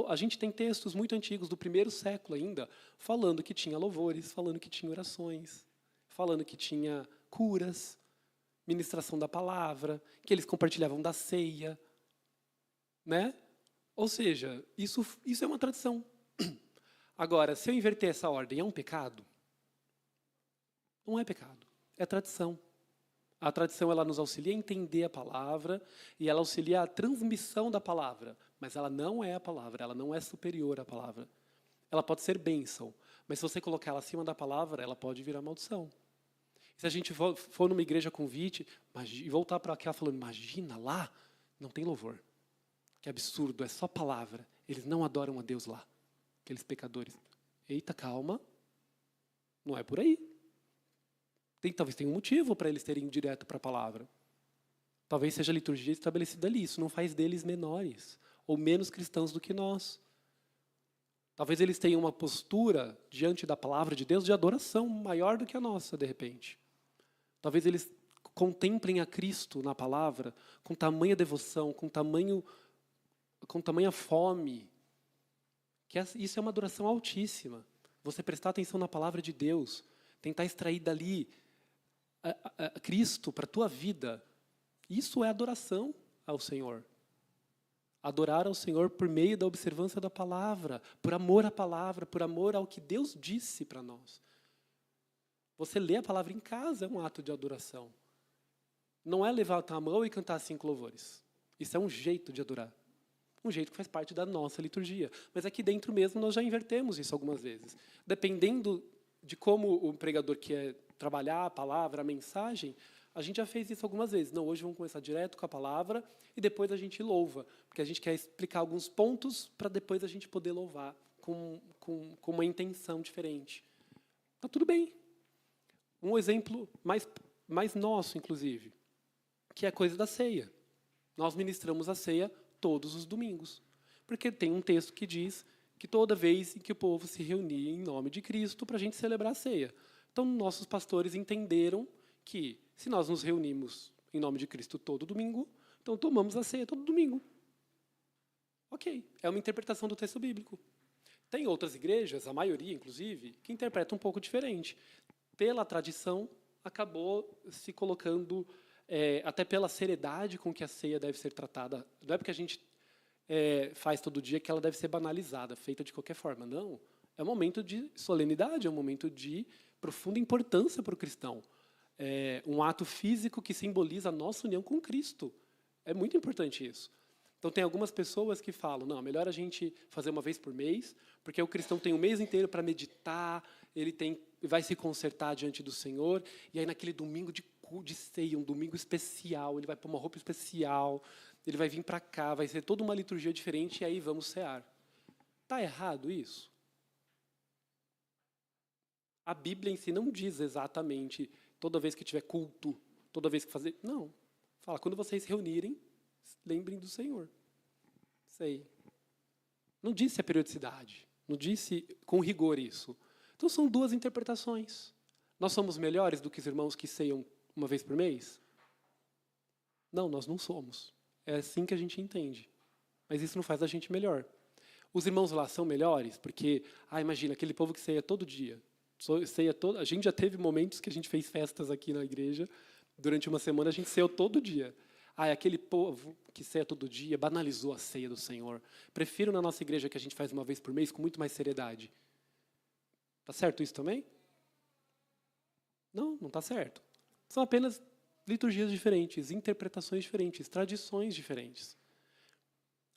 A gente tem textos muito antigos, do 1º século ainda, falando que tinha louvores, falando que tinha orações, falando que tinha curas, ministração da palavra, que eles compartilhavam da ceia, né? Ou seja, isso é uma tradição. Agora, se eu inverter essa ordem, é um pecado? Não é pecado, é tradição. A tradição, ela nos auxilia a entender a palavra e ela auxilia a transmissão da palavra, mas ela não é a palavra, ela não é superior à palavra. Ela pode ser bênção, mas se você colocar ela acima da palavra, ela pode virar maldição. Se a gente for numa igreja convite e voltar para cá falando, imagina lá, não tem louvor. Que absurdo, é só palavra. Eles não adoram a Deus lá, aqueles pecadores. Eita, calma, não é por aí. Talvez tenha um motivo para eles terem ido direto para a palavra. Talvez seja a liturgia estabelecida ali. Isso não faz deles menores ou menos cristãos do que nós. Talvez eles tenham uma postura diante da palavra de Deus de adoração maior do que a nossa, de repente. Talvez eles contemplem a Cristo na palavra com tamanha devoção, com tamanha fome. Isso é uma adoração altíssima. Você prestar atenção na palavra de Deus, tentar extrair dali a Cristo para a tua vida. Isso é adoração ao Senhor. Adorar ao Senhor por meio da observância da palavra, por amor à palavra, por amor ao que Deus disse para nós. Você ler a palavra em casa é um ato de adoração. Não é levantar a mão e cantar 5 louvores. Isso é um jeito de adorar. Um jeito que faz parte da nossa liturgia. Mas aqui dentro mesmo nós já invertemos isso algumas vezes. Dependendo de como o pregador quer trabalhar a palavra, a mensagem, a gente já fez isso algumas vezes. Não, hoje vamos começar direto com a palavra e depois a gente louva, porque a gente quer explicar alguns pontos para depois a gente poder louvar com uma intenção diferente. Tá tudo bem. Um exemplo mais nosso, inclusive, que é a coisa da ceia. Nós ministramos a ceia todos os domingos, porque tem um texto que diz que toda vez em que o povo se reunia em nome de Cristo para a gente celebrar a ceia. Então, nossos pastores entenderam que, se nós nos reunimos em nome de Cristo todo domingo, então tomamos a ceia todo domingo. Ok, é uma interpretação do texto bíblico. Tem outras igrejas, a maioria, inclusive, que interpretam um pouco diferente. Pela tradição, acabou se colocando, até pela seriedade com que a ceia deve ser tratada. Não é porque a gente faz todo dia que ela deve ser banalizada, feita de qualquer forma. Não, é um momento de solenidade, é um momento de profunda importância para o cristão. É um ato físico que simboliza a nossa união com Cristo. É muito importante isso. Então, tem algumas pessoas que falam, não, é melhor a gente fazer uma vez por mês, porque o cristão tem um mês inteiro para meditar, ele vai se consertar diante do Senhor, e aí naquele domingo de ceia, um domingo especial, ele vai pôr uma roupa especial, ele vai vir para cá, vai ser toda uma liturgia diferente, e aí vamos cear. Está errado isso? A Bíblia em si não diz exatamente, toda vez que tiver culto, toda vez que fazer... Não. Fala, quando vocês se reunirem, lembrem do Senhor. Sei. Não disse a periodicidade. Não disse com rigor isso. Então, são duas interpretações. Nós somos melhores do que os irmãos que ceiam uma vez por mês? Não, nós não somos. É assim que a gente entende. Mas isso não faz a gente melhor. Os irmãos lá são melhores porque, imagina, aquele povo que ceia todo dia. A gente já teve momentos que a gente fez festas aqui na igreja. Durante uma semana, a gente ceou todo dia. Aquele povo que ceia todo dia banalizou a ceia do Senhor. Prefiro na nossa igreja que a gente faz uma vez por mês com muito mais seriedade. Tá certo isso também? Não, não está certo. São apenas liturgias diferentes, interpretações diferentes, tradições diferentes.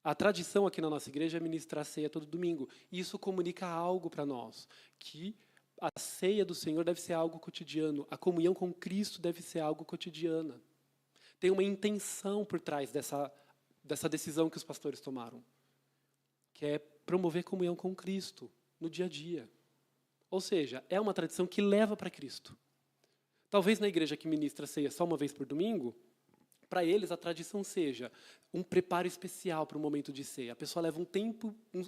A tradição aqui na nossa igreja é ministrar a ceia todo domingo. E isso comunica algo para nós, que a ceia do Senhor deve ser algo cotidiano, a comunhão com Cristo deve ser algo cotidiana. Tem uma intenção por trás dessa decisão que os pastores tomaram, que é promover comunhão com Cristo no dia a dia. Ou seja, é uma tradição que leva para Cristo. Talvez na igreja que ministra a ceia só uma vez por domingo, para eles a tradição seja um preparo especial para o momento de ceia. A pessoa leva um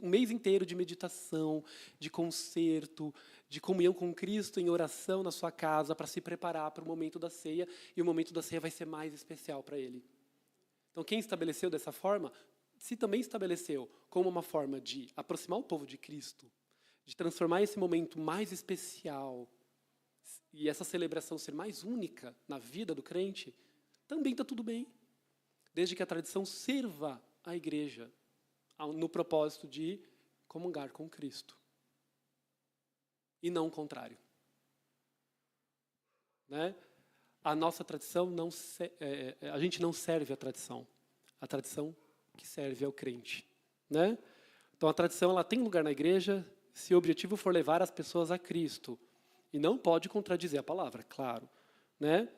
mês inteiro de meditação, de concerto, de comunhão com Cristo em oração na sua casa para se preparar para o momento da ceia, e o momento da ceia vai ser mais especial para ele. Então, quem estabeleceu dessa forma, se também estabeleceu como uma forma de aproximar o povo de Cristo, de transformar esse momento mais especial e essa celebração ser mais única na vida do crente, também está tudo bem, desde que a tradição sirva a igreja no propósito de comungar com Cristo. E não o contrário. Né? A nossa tradição, a gente não serve a tradição que serve ao crente. Né? Então, a tradição ela tem lugar na igreja se o objetivo for levar as pessoas a Cristo. E não pode contradizer a palavra, claro. Né?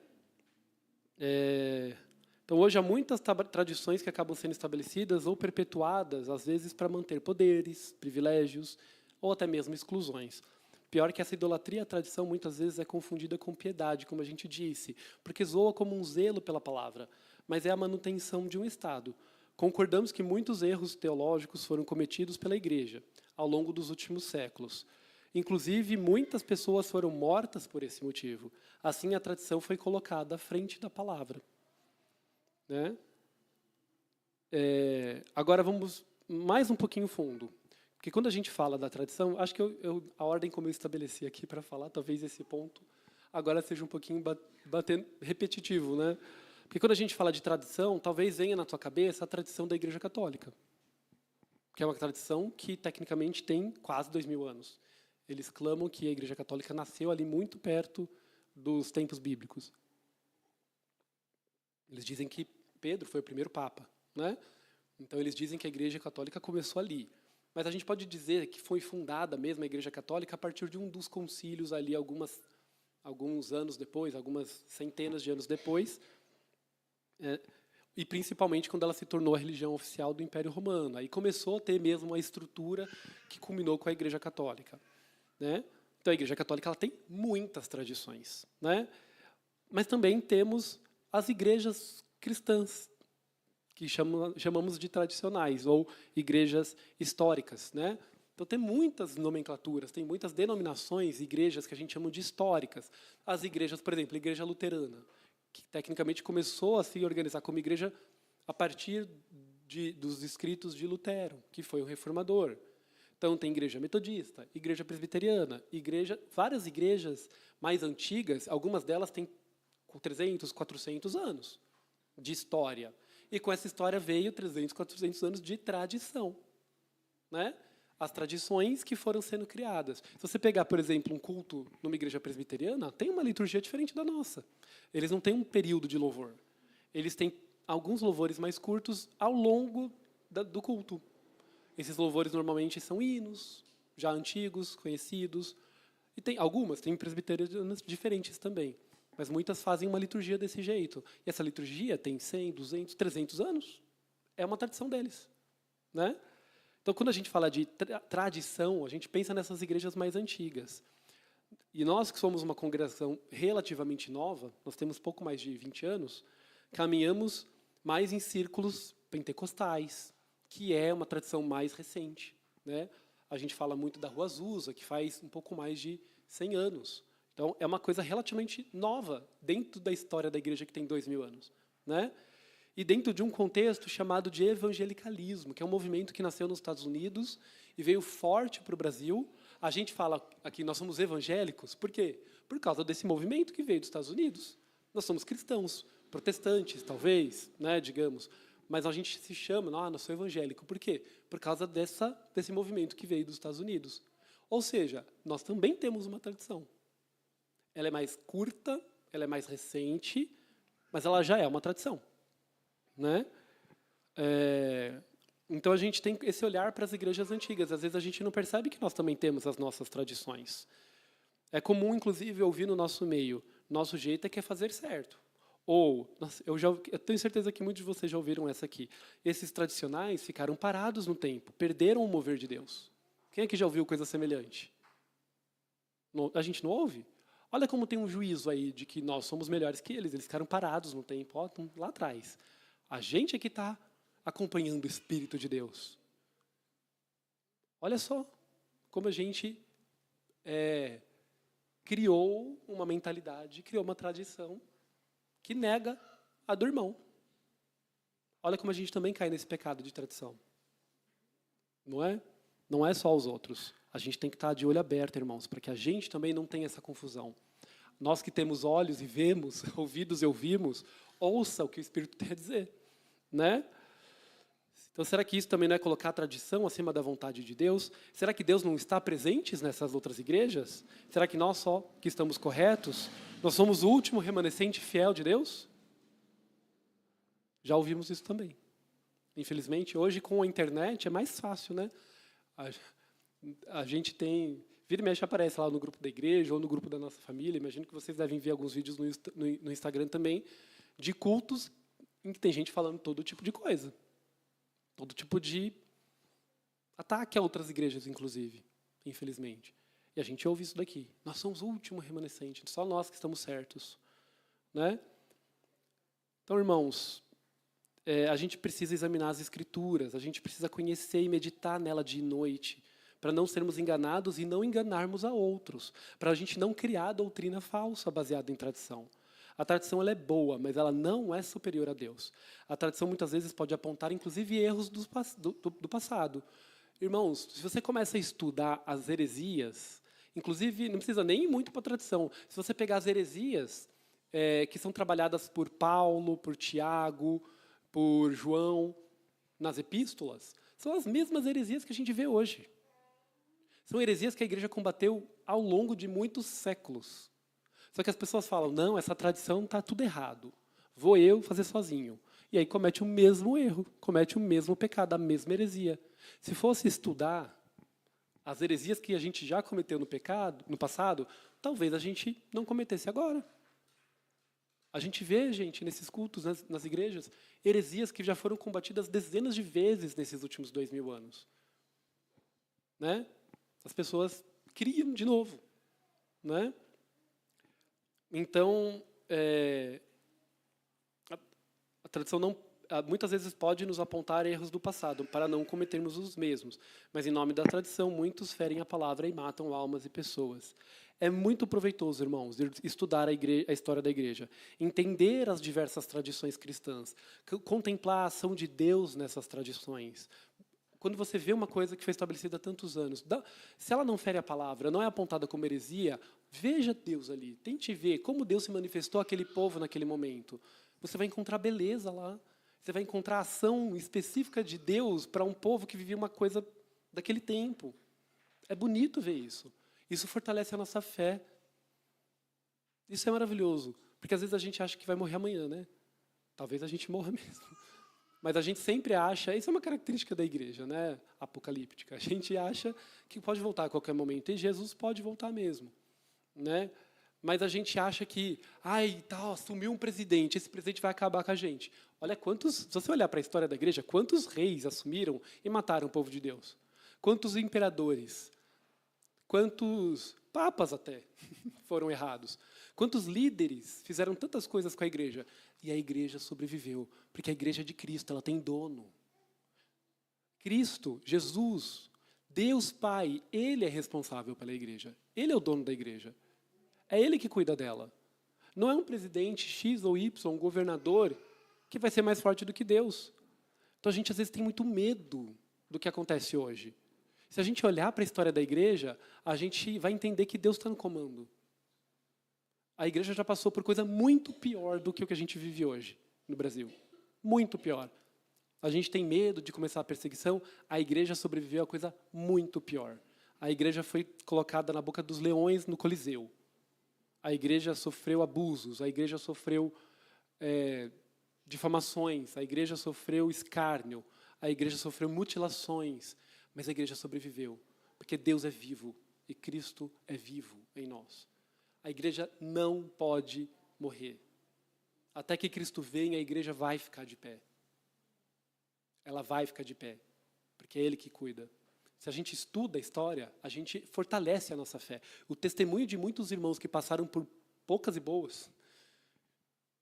Então, hoje há muitas tradições que acabam sendo estabelecidas ou perpetuadas, às vezes, para manter poderes, privilégios ou até mesmo exclusões. Pior que essa idolatria, a tradição, muitas vezes é confundida com piedade, como a gente disse, porque soa como um zelo pela palavra, mas é a manutenção de um Estado. Concordamos que muitos erros teológicos foram cometidos pela Igreja ao longo dos últimos séculos. Inclusive, muitas pessoas foram mortas por esse motivo. Assim, a tradição foi colocada à frente da palavra. Né? Agora, vamos mais um pouquinho fundo. Porque quando a gente fala da tradição, acho que a ordem como eu estabeleci aqui para falar, talvez esse ponto agora seja um pouquinho repetitivo. Né? Porque quando a gente fala de tradição, talvez venha na tua cabeça a tradição da Igreja Católica, que é uma tradição que, tecnicamente, tem quase 2000 anos. Eles clamam que a Igreja Católica nasceu ali muito perto dos tempos bíblicos. Eles dizem que Pedro foi o primeiro Papa. Né? Então, eles dizem que a Igreja Católica começou ali. Mas a gente pode dizer que foi fundada mesmo a Igreja Católica a partir de um dos concílios ali, alguns anos depois, algumas centenas de anos depois, e principalmente quando ela se tornou a religião oficial do Império Romano. Aí começou a ter mesmo uma estrutura que culminou com a Igreja Católica. Né? Então, a Igreja Católica ela tem muitas tradições. Né? Mas também temos as igrejas cristãs, que chamamos de tradicionais, ou igrejas históricas. Né? Então, tem muitas nomenclaturas, tem muitas denominações, igrejas que a gente chama de históricas. As igrejas, por exemplo, a Igreja Luterana, que tecnicamente começou a se organizar como igreja a partir dos escritos de Lutero, que foi um reformador. Então, tem igreja metodista, igreja presbiteriana, várias igrejas mais antigas, algumas delas têm 300, 400 anos de história. E com essa história veio 300, 400 anos de tradição. Né? As tradições que foram sendo criadas. Se você pegar, por exemplo, um culto numa igreja presbiteriana, tem uma liturgia diferente da nossa. Eles não têm um período de louvor. Eles têm alguns louvores mais curtos ao longo do culto. Esses louvores normalmente são hinos, já antigos, conhecidos. E tem presbiterianas diferentes também. Mas muitas fazem uma liturgia desse jeito. E essa liturgia tem 100, 200, 300 anos. É uma tradição deles. Né? Então, quando a gente fala de tradição, a gente pensa nessas igrejas mais antigas. E nós, que somos uma congregação relativamente nova, nós temos pouco mais de 20 anos, caminhamos mais em círculos pentecostais, que é uma tradição mais recente. Né? A gente fala muito da Rua Azusa, que faz um pouco mais de 100 anos. Então, é uma coisa relativamente nova dentro da história da igreja que tem 2000 anos, né? E dentro de um contexto chamado de evangelicalismo, que é um movimento que nasceu nos Estados Unidos e veio forte para o Brasil. A gente fala aqui, nós somos evangélicos, por quê? Por causa desse movimento que veio dos Estados Unidos. Nós somos cristãos, protestantes, talvez, né, digamos, mas a gente se chama, nós sou evangélico. Por quê? Por causa desse movimento que veio dos Estados Unidos. Ou seja, nós também temos uma tradição. Ela é mais curta, ela é mais recente, mas ela já é uma tradição, né? Então, a gente tem esse olhar para as igrejas antigas. Às vezes, a gente não percebe que nós também temos as nossas tradições. É comum, inclusive, ouvir no nosso meio, nosso jeito é que é fazer certo. Ou, eu tenho certeza que muitos de vocês já ouviram essa aqui. Esses tradicionais ficaram parados no tempo, perderam o mover de Deus. Quem aqui já ouviu coisa semelhante? A gente não ouve? Olha como tem um juízo aí de que nós somos melhores que eles ficaram parados no tempo, estão lá atrás. A gente é que está acompanhando o Espírito de Deus. Olha só como a gente criou uma mentalidade, criou uma tradição que nega a do irmão. Olha como a gente também cai nesse pecado de tradição. Não é? Não é só os outros. A gente tem que estar de olho aberto, irmãos, para que a gente também não tenha essa confusão. Nós que temos olhos e vemos, ouvidos e ouvimos, ouça o que o Espírito tem a dizer, né? Então, será que isso também não é colocar a tradição acima da vontade de Deus? Será que Deus não está presente nessas outras igrejas? Será que nós só que estamos corretos? Nós somos o último remanescente fiel de Deus? Já ouvimos isso também. Infelizmente, hoje com a internet é mais fácil, né? A gente tem... Vira e mexe aparece lá no grupo da igreja ou no grupo da nossa família. Imagino que vocês devem ver alguns vídeos no Instagram também de cultos em que tem gente falando todo tipo de coisa. Todo tipo de ataque a outras igrejas, inclusive, infelizmente. E a gente ouve isso daqui. Nós somos o último remanescente, só nós que estamos certos, né? Então, irmãos, a gente precisa examinar as Escrituras, a gente precisa conhecer e meditar nela de noite, para não sermos enganados e não enganarmos a outros, para a gente não criar doutrina falsa baseada em tradição. A tradição ela é boa, mas ela não é superior a Deus. A tradição muitas vezes pode apontar, inclusive, erros do passado. Irmãos, se você começa a estudar as heresias, inclusive, não precisa nem ir muito para a tradição. Se você pegar as heresias que são trabalhadas por Paulo, por Tiago, por João, nas epístolas, são as mesmas heresias que a gente vê hoje. São heresias que a igreja combateu ao longo de muitos séculos. Só que as pessoas falam, não, essa tradição está tudo errado. Vou eu fazer sozinho. E aí comete o mesmo erro, comete o mesmo pecado, a mesma heresia. Se fosse estudar as heresias que a gente já cometeu no passado, talvez a gente não cometesse agora. A gente vê, gente, nesses cultos, nas igrejas, heresias que já foram combatidas dezenas de vezes nesses últimos 2000 anos. Né? As pessoas criam de novo. Né? Então, a tradição muitas vezes pode nos apontar erros do passado, para não cometermos os mesmos. Mas, em nome da tradição, muitos ferem a palavra e matam almas e pessoas. É muito proveitoso, irmãos, estudar a história da igreja, entender as diversas tradições cristãs, contemplar a ação de Deus nessas tradições. Quando você vê uma coisa que foi estabelecida há tantos anos, se ela não fere a palavra, não é apontada como heresia, veja Deus ali, tente ver como Deus se manifestou àquele povo naquele momento. Você vai encontrar beleza lá, você vai encontrar ação específica de Deus para um povo que vivia uma coisa daquele tempo. É bonito ver isso. Isso fortalece a nossa fé. Isso é maravilhoso, porque às vezes a gente acha que vai morrer amanhã, né? Talvez a gente morra mesmo. Mas a gente sempre acha, isso é uma característica da igreja, né, apocalíptica. A gente acha que pode voltar a qualquer momento, e Jesus pode voltar mesmo, né? Mas a gente acha que, assumiu um presidente, esse presidente vai acabar com a gente. Olha se você olhar para a história da igreja, quantos reis assumiram e mataram o povo de Deus? Quantos imperadores? Quantos papas até foram errados? Quantos líderes fizeram tantas coisas com a igreja? E a igreja sobreviveu, porque a igreja é de Cristo, ela tem dono. Cristo, Jesus, Deus Pai, Ele é responsável pela igreja. Ele é o dono da igreja. É Ele que cuida dela. Não é um presidente X ou Y, um governador, que vai ser mais forte do que Deus. Então a gente às vezes tem muito medo do que acontece hoje. Se a gente olhar para a história da igreja, a gente vai entender que Deus está no comando. A igreja já passou por coisa muito pior do que o que a gente vive hoje no Brasil. Muito pior. A gente tem medo de começar a perseguição, a igreja sobreviveu a coisa muito pior. A igreja foi colocada na boca dos leões no Coliseu. A igreja sofreu abusos, a igreja sofreu difamações, a igreja sofreu escárnio, a igreja sofreu mutilações, mas a igreja sobreviveu, porque Deus é vivo e Cristo é vivo em nós. A igreja não pode morrer. Até que Cristo venha, a igreja vai ficar de pé. Ela vai ficar de pé, porque é Ele que cuida. Se a gente estuda a história, a gente fortalece a nossa fé. O testemunho de muitos irmãos que passaram por poucas e boas,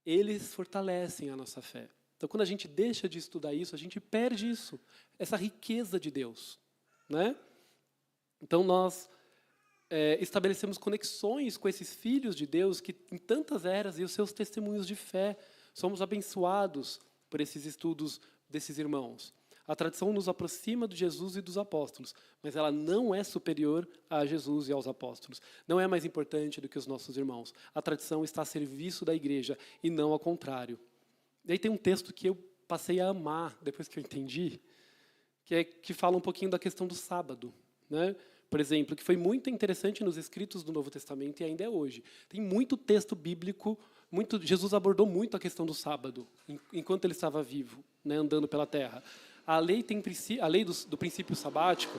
eles fortalecem a nossa fé. Então, quando a gente deixa de estudar isso, a gente perde isso, essa riqueza de Deus, né? Então, nós estabelecemos conexões com esses filhos de Deus que, em tantas eras, e os seus testemunhos de fé, somos abençoados por esses estudos desses irmãos. A tradição nos aproxima de Jesus e dos apóstolos, mas ela não é superior a Jesus e aos apóstolos. Não é mais importante do que os nossos irmãos. A tradição está a serviço da igreja e não ao contrário. E aí tem um texto que eu passei a amar, depois que eu entendi, que fala um pouquinho da questão do sábado, né? Por exemplo, que foi muito interessante nos escritos do Novo Testamento e ainda é hoje. Tem muito texto bíblico, Jesus abordou muito a questão do sábado, enquanto ele estava vivo, né, andando pela terra. A lei do princípio sabático,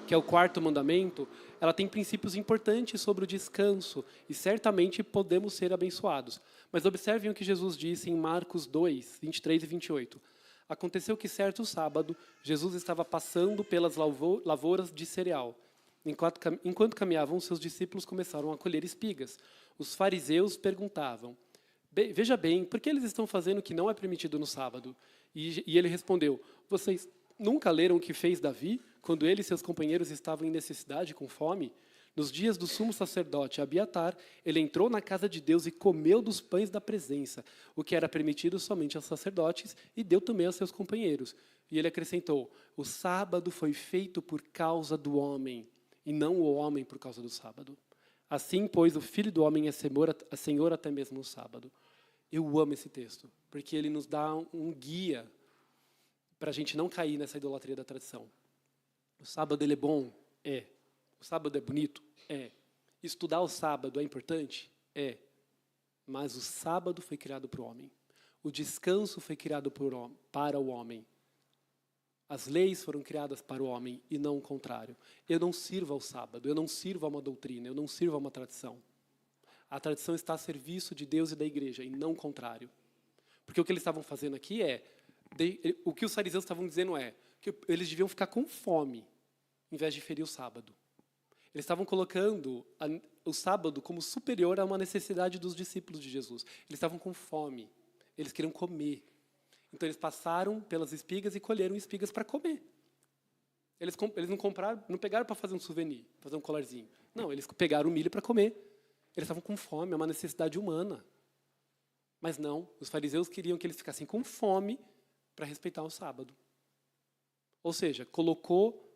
que é o 4º mandamento, ela tem princípios importantes sobre o descanso, e certamente podemos ser abençoados. Mas observem o que Jesus disse em Marcos 2, 23 e 28. Aconteceu que certo sábado, Jesus estava passando pelas lavouras de cereal. Enquanto caminhavam, seus discípulos começaram a colher espigas. Os fariseus perguntavam: veja bem, por que eles estão fazendo o que não é permitido no sábado? E ele respondeu: vocês nunca leram o que fez Davi, quando ele e seus companheiros estavam em necessidade, com fome? Nos dias do sumo sacerdote Abiatar, ele entrou na casa de Deus e comeu dos pães da presença, o que era permitido somente aos sacerdotes, e deu também aos seus companheiros. E ele acrescentou: o sábado foi feito por causa do homem, e não o homem por causa do sábado. Assim, pois, o Filho do Homem é Senhor até mesmo no sábado. Eu amo esse texto, porque ele nos dá um guia para a gente não cair nessa idolatria da tradição. O sábado ele é bom? É. O sábado é bonito? É. Estudar o sábado é importante? É. Mas o sábado foi criado para o homem. O descanso foi criado para o homem. As leis foram criadas para o homem e não o contrário. Eu não sirvo ao sábado, eu não sirvo a uma doutrina, eu não sirvo a uma tradição. A tradição está a serviço de Deus e da igreja, e não o contrário. Porque o que eles estavam fazendo aqui o que os fariseus estavam dizendo é que eles deviam ficar com fome, em vez de ferir o sábado. Eles estavam colocando o sábado como superior a uma necessidade dos discípulos de Jesus. Eles estavam com fome, eles queriam comer. Então, eles passaram pelas espigas e colheram espigas para comer. Eles não pegaram para fazer um souvenir, fazer um colarzinho. Não, eles pegaram o milho para comer. Eles estavam com fome, é uma necessidade humana. Mas não, os fariseus queriam que eles ficassem com fome para respeitar o sábado. Ou seja, colocou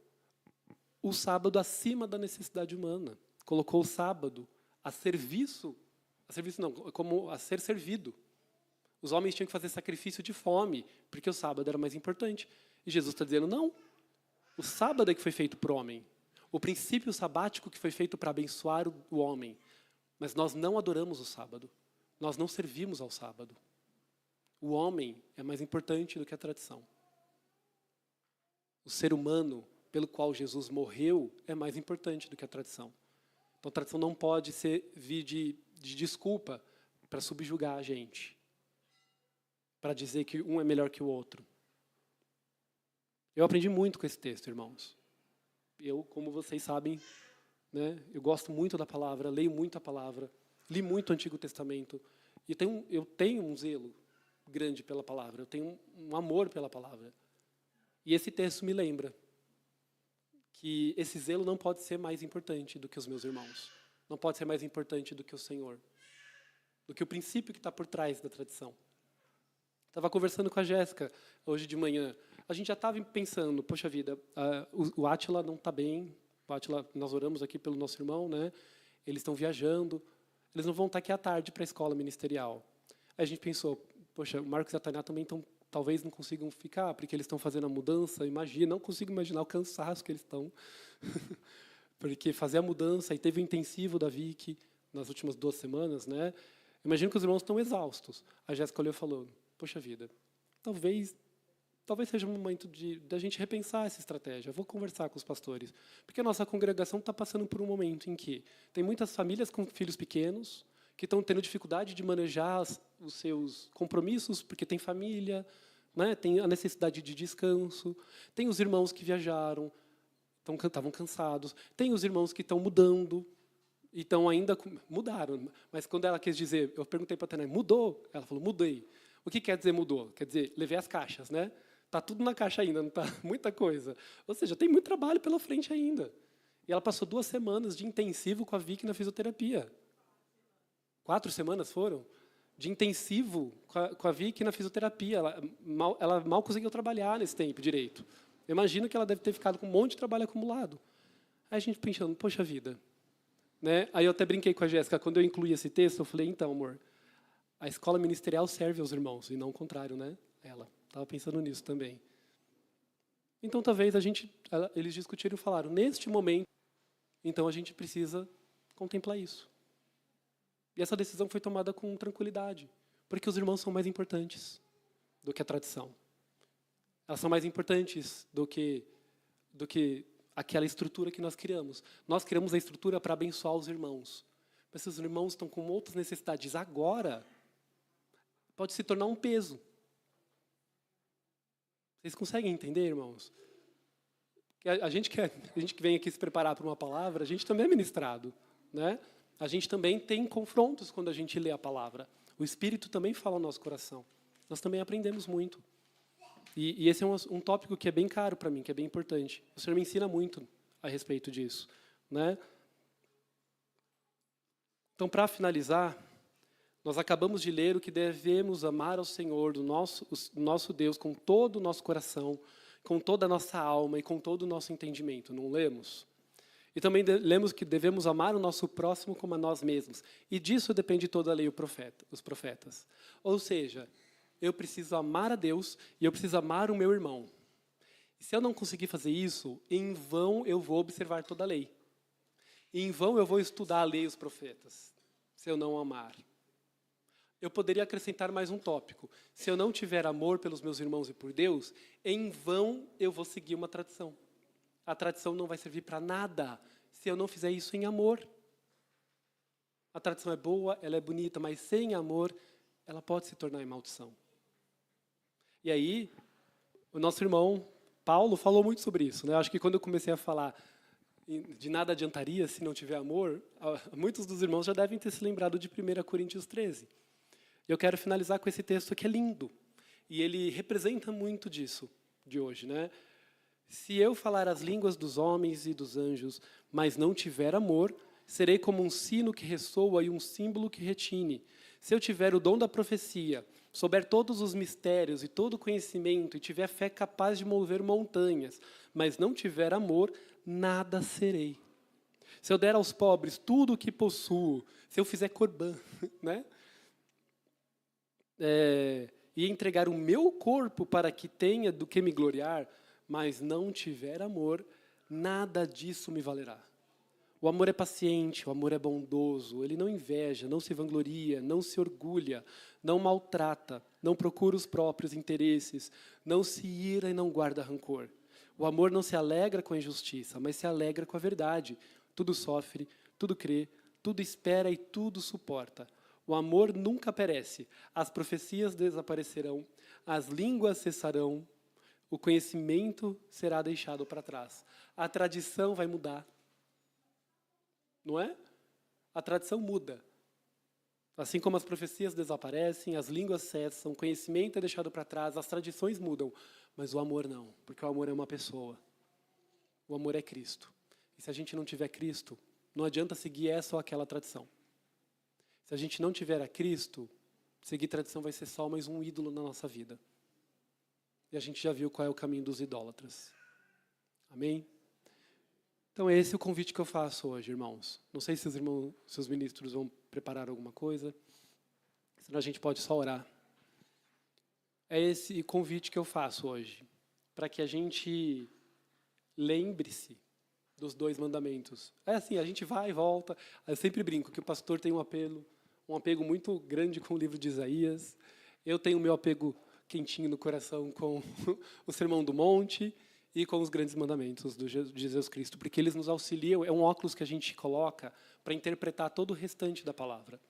o sábado acima da necessidade humana. Colocou o sábado a serviço não, como a ser servido. Os homens tinham que fazer sacrifício de fome, porque o sábado era mais importante. E Jesus está dizendo, não, o sábado é que foi feito para o homem. O princípio sabático que foi feito para abençoar o homem. Mas nós não adoramos o sábado. Nós não servimos ao sábado. O homem é mais importante do que a tradição. O ser humano pelo qual Jesus morreu é mais importante do que a tradição. Então a tradição não pode vir de desculpa para subjugar a gente. Para dizer que um é melhor que o outro. Eu aprendi muito com esse texto, irmãos. Eu, como vocês sabem, né, eu gosto muito da palavra, leio muito a palavra, li muito o Antigo Testamento, e eu tenho um zelo grande pela palavra, eu tenho um amor pela palavra. E esse texto me lembra que esse zelo não pode ser mais importante do que os meus irmãos. Não pode ser mais importante do que o Senhor. Do que o princípio que está por trás da tradição. Estava conversando com a Jéssica hoje de manhã. A gente já estava pensando, poxa vida, o Átila não está bem. O Átila, nós oramos aqui pelo nosso irmão, né? Eles estão viajando. Eles não vão estar aqui à tarde para a escola ministerial. Aí a gente pensou, poxa, o Marcos e a Tainá também estão, talvez não consigam ficar, porque eles estão fazendo a mudança. Imagina, não consigo imaginar o cansaço que eles estão. Porque fazer a mudança, e teve o intensivo da Vicky nas últimas 2 semanas, né? Imagino que os irmãos estão exaustos. A Jéssica olhou e falou, poxa vida, talvez seja um momento da gente repensar essa estratégia. Eu vou conversar com os pastores. Porque a nossa congregação está passando por um momento em que tem muitas famílias com filhos pequenos, que estão tendo dificuldade de manejar os seus compromissos, porque tem família, né? Tem a necessidade de descanso, tem os irmãos que viajaram, estavam cansados, tem os irmãos que estão mudando, e estão ainda mudaram. Mas quando ela quis dizer, eu perguntei para a Tainá, mudou? Ela falou, mudei. O que quer dizer mudou? Quer dizer, levei as caixas, né? Está tudo na caixa ainda, não está muita coisa. Ou seja, tem muito trabalho pela frente ainda. E ela passou 2 semanas de intensivo com a Vicky na fisioterapia. 4 semanas foram? De intensivo com a Vicky na fisioterapia. Ela mal conseguiu trabalhar nesse tempo direito. Eu imagino que ela deve ter ficado com um monte de trabalho acumulado. Aí a gente pensando, poxa vida. Né? Aí eu até brinquei com a Jéssica, quando eu incluí esse texto, eu falei, então, amor, a escola ministerial serve aos irmãos, e não o contrário, né? Ela estava pensando nisso também. Então, talvez eles discutiram e falaram, neste momento, então a gente precisa contemplar isso. E essa decisão foi tomada com tranquilidade, porque os irmãos são mais importantes do que a tradição. Elas são mais importantes do que aquela estrutura que nós criamos. Nós criamos a estrutura para abençoar os irmãos. Mas se os irmãos estão com outras necessidades agora, pode se tornar um peso. Vocês conseguem entender, irmãos? A gente que vem aqui se preparar para uma palavra, a gente também é ministrado, né? A gente também tem confrontos quando a gente lê a palavra. O Espírito também fala ao nosso coração. Nós também aprendemos muito. E esse é um tópico que é bem caro para mim, que é bem importante. O Senhor me ensina muito a respeito disso, né? Então, para finalizar, nós acabamos de ler o que devemos amar ao Senhor, o nosso Deus, com todo o nosso coração, com toda a nossa alma e com todo o nosso entendimento. Não lemos? E também lemos que devemos amar o nosso próximo como a nós mesmos. E disso depende toda a lei e os profetas. Ou seja, eu preciso amar a Deus e eu preciso amar o meu irmão. E se eu não conseguir fazer isso, em vão eu vou observar toda a lei. E em vão eu vou estudar a lei e os profetas, se eu não amar. Eu poderia acrescentar mais um tópico. Se eu não tiver amor pelos meus irmãos e por Deus, em vão eu vou seguir uma tradição. A tradição não vai servir para nada se eu não fizer isso em amor. A tradição é boa, ela é bonita, mas sem amor, ela pode se tornar em maldição. E aí, o nosso irmão Paulo falou muito sobre isso, né? Acho que quando eu comecei a falar de nada adiantaria se não tiver amor, muitos dos irmãos já devem ter se lembrado de 1 Coríntios 13. Eu quero finalizar com esse texto que é lindo. E ele representa muito disso, de hoje, né? Se eu falar as línguas dos homens e dos anjos, mas não tiver amor, serei como um sino que ressoa e um símbolo que retine. Se eu tiver o dom da profecia, souber todos os mistérios e todo o conhecimento, e tiver fé capaz de mover montanhas, mas não tiver amor, nada serei. Se eu der aos pobres tudo o que possuo, se eu fizer corbã, né? E entregar o meu corpo para que tenha do que me gloriar, mas não tiver amor, nada disso me valerá. O amor é paciente, o amor é bondoso, ele não inveja, não se vangloria, não se orgulha, não maltrata, não procura os próprios interesses, não se ira e não guarda rancor. O amor não se alegra com a injustiça, mas se alegra com a verdade. Tudo sofre, tudo crê, tudo espera e tudo suporta. O amor nunca perece, as profecias desaparecerão, as línguas cessarão, o conhecimento será deixado para trás. A tradição vai mudar. Não é? A tradição muda. Assim como as profecias desaparecem, as línguas cessam, o conhecimento é deixado para trás, as tradições mudam, mas o amor não, porque o amor é uma pessoa. O amor é Cristo. E se a gente não tiver Cristo, não adianta seguir essa ou aquela tradição. Se a gente não tiver a Cristo, seguir tradição vai ser só mais um ídolo na nossa vida. E a gente já viu qual é o caminho dos idólatras. Amém? Então esse é o convite que eu faço hoje, irmãos. Não sei se os ministros vão preparar alguma coisa, senão a gente pode só orar. É esse convite que eu faço hoje, para que a gente lembre-se dos 2 mandamentos. É assim, a gente vai e volta. Eu sempre brinco que o pastor tem um apego muito grande com o livro de Isaías. Eu tenho o meu apego quentinho no coração com o Sermão do Monte e com os grandes mandamentos de Jesus Cristo, porque eles nos auxiliam, é um óculos que a gente coloca para interpretar todo o restante da palavra.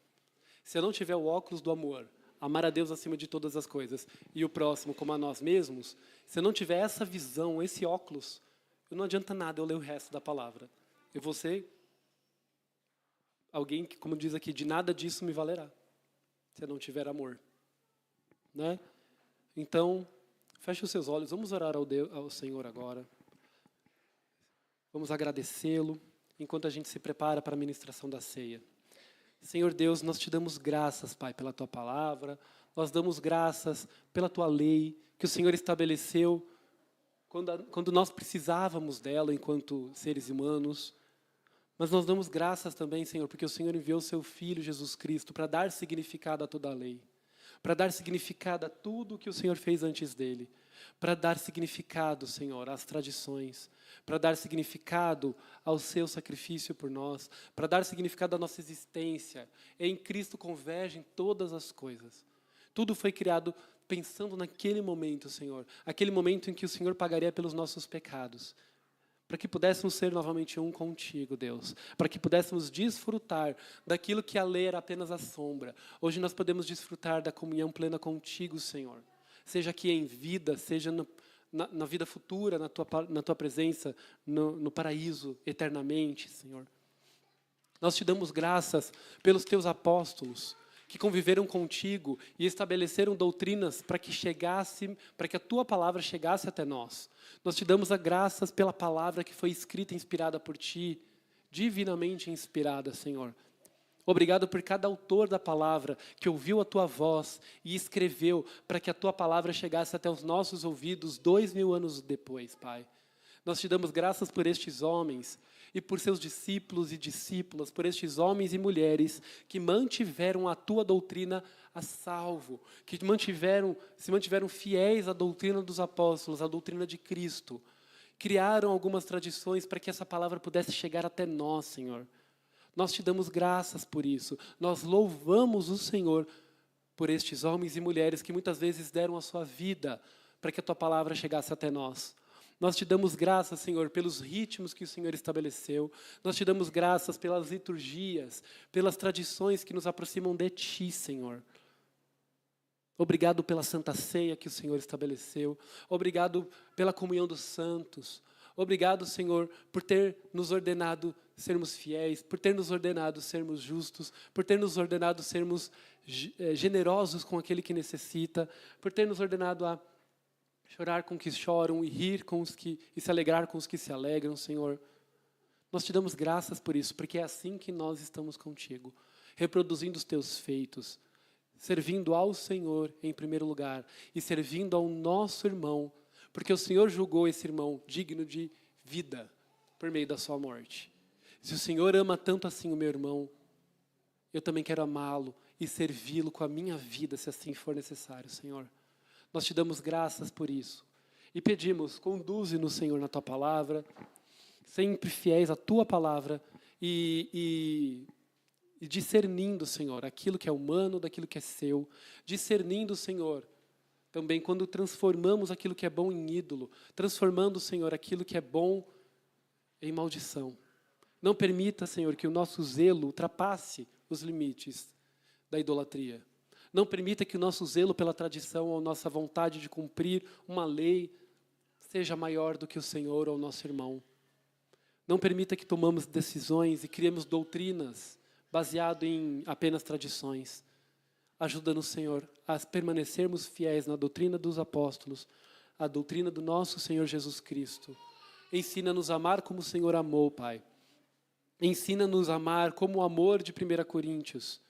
Se eu não tiver o óculos do amor, amar a Deus acima de todas as coisas, e o próximo como a nós mesmos, se eu não tiver essa visão, esse óculos, não adianta nada eu ler o resto da palavra. Eu vou ser alguém que, como diz aqui, de nada disso me valerá, se eu não tiver amor. Né? Então, feche os seus olhos, vamos orar ao Senhor agora. Vamos agradecê-lo, enquanto a gente se prepara para a ministração da ceia. Senhor Deus, nós te damos graças, Pai, pela Tua palavra, nós damos graças pela Tua lei, que o Senhor estabeleceu quando nós precisávamos dela enquanto seres humanos. Mas nós damos graças também, Senhor, porque o Senhor enviou o Seu Filho, Jesus Cristo, para dar significado a toda a lei, para dar significado a tudo que o Senhor fez antes dele, para dar significado, Senhor, às tradições, para dar significado ao seu sacrifício por nós, para dar significado à nossa existência. Em Cristo convergem todas as coisas. Tudo foi criado pensando naquele momento, Senhor, aquele momento em que o Senhor pagaria pelos nossos pecados, para que pudéssemos ser novamente um contigo, Deus, para que pudéssemos desfrutar daquilo que a lei era apenas a sombra. Hoje nós podemos desfrutar da comunhão plena contigo, Senhor, seja aqui em vida, seja na vida futura, na tua presença, no paraíso, eternamente, Senhor. Nós te damos graças pelos teus apóstolos, que conviveram contigo e estabeleceram doutrinas para que a tua palavra chegasse até nós. Nós te damos as graças pela palavra que foi escrita e inspirada por ti, divinamente inspirada, Senhor. Obrigado por cada autor da palavra que ouviu a tua voz e escreveu para que a tua palavra chegasse até os nossos ouvidos 2000 anos depois, Pai. Nós te damos graças por estes homens e por seus discípulos e discípulas, por estes homens e mulheres que mantiveram a tua doutrina a salvo, que se mantiveram fiéis à doutrina dos apóstolos, à doutrina de Cristo. Criaram algumas tradições para que essa palavra pudesse chegar até nós, Senhor. Nós te damos graças por isso. Nós louvamos o Senhor por estes homens e mulheres que muitas vezes deram a sua vida para que a tua palavra chegasse até nós. Nós te damos graças, Senhor, pelos ritmos que o Senhor estabeleceu. Nós te damos graças pelas liturgias, pelas tradições que nos aproximam de ti, Senhor. Obrigado pela Santa Ceia que o Senhor estabeleceu. Obrigado pela comunhão dos santos. Obrigado, Senhor, por ter nos ordenado sermos fiéis, por ter nos ordenado sermos justos, por ter nos ordenado sermos generosos com aquele que necessita, por ter nos ordenado a chorar com os que choram e rir e se alegrar com os que se alegram, Senhor. Nós te damos graças por isso, porque é assim que nós estamos contigo, reproduzindo os teus feitos, servindo ao Senhor em primeiro lugar e servindo ao nosso irmão, porque o Senhor julgou esse irmão digno de vida por meio da sua morte. Se o Senhor ama tanto assim o meu irmão, eu também quero amá-lo e servi-lo com a minha vida, se assim for necessário, Senhor. Nós te damos graças por isso. E pedimos, conduze-nos, Senhor, na tua palavra, sempre fiéis à tua palavra e discernindo, Senhor, aquilo que é humano daquilo que é seu. Discernindo, Senhor, também quando transformamos aquilo que é bom em ídolo. Transformando, Senhor, aquilo que é bom em maldição. Não permita, Senhor, que o nosso zelo ultrapasse os limites da idolatria. Não permita que o nosso zelo pela tradição ou nossa vontade de cumprir uma lei seja maior do que o Senhor ou o nosso irmão. Não permita que tomamos decisões e criemos doutrinas baseado em apenas tradições. Ajuda-nos, Senhor, a permanecermos fiéis na doutrina dos apóstolos, a doutrina do nosso Senhor Jesus Cristo. Ensina-nos a amar como o Senhor amou, Pai. Ensina-nos a amar como o amor de 1 Coríntios.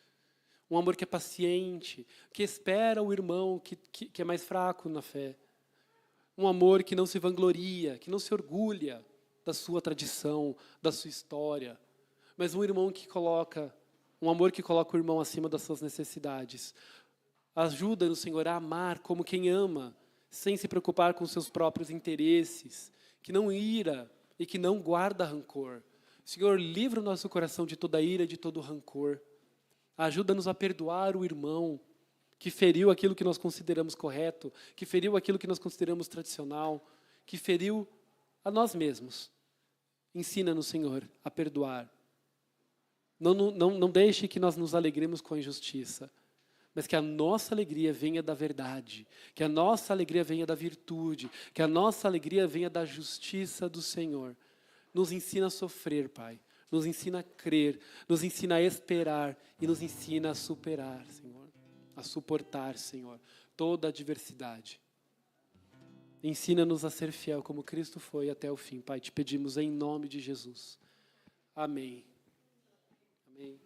Um amor que é paciente, que espera o irmão que é mais fraco na fé. Um amor que não se vangloria, que não se orgulha da sua tradição, da sua história. Mas um amor que coloca o irmão acima das suas necessidades. Ajuda-nos, Senhor, a amar como quem ama, sem se preocupar com seus próprios interesses, que não ira e que não guarda rancor. Senhor, livra o nosso coração de toda ira, de todo rancor. Ajuda-nos a perdoar o irmão que feriu aquilo que nós consideramos correto, que feriu aquilo que nós consideramos tradicional, que feriu a nós mesmos. Ensina-nos, Senhor, a perdoar. Não deixe que nós nos alegremos com a injustiça, mas que a nossa alegria venha da verdade, que a nossa alegria venha da virtude, que a nossa alegria venha da justiça do Senhor. Nos ensina a sofrer, Pai. Nos ensina a crer, nos ensina a esperar e nos ensina a superar, Senhor. A suportar, Senhor, toda a adversidade. Ensina-nos a ser fiel como Cristo foi até o fim, Pai. Te pedimos em nome de Jesus. Amém. Amém.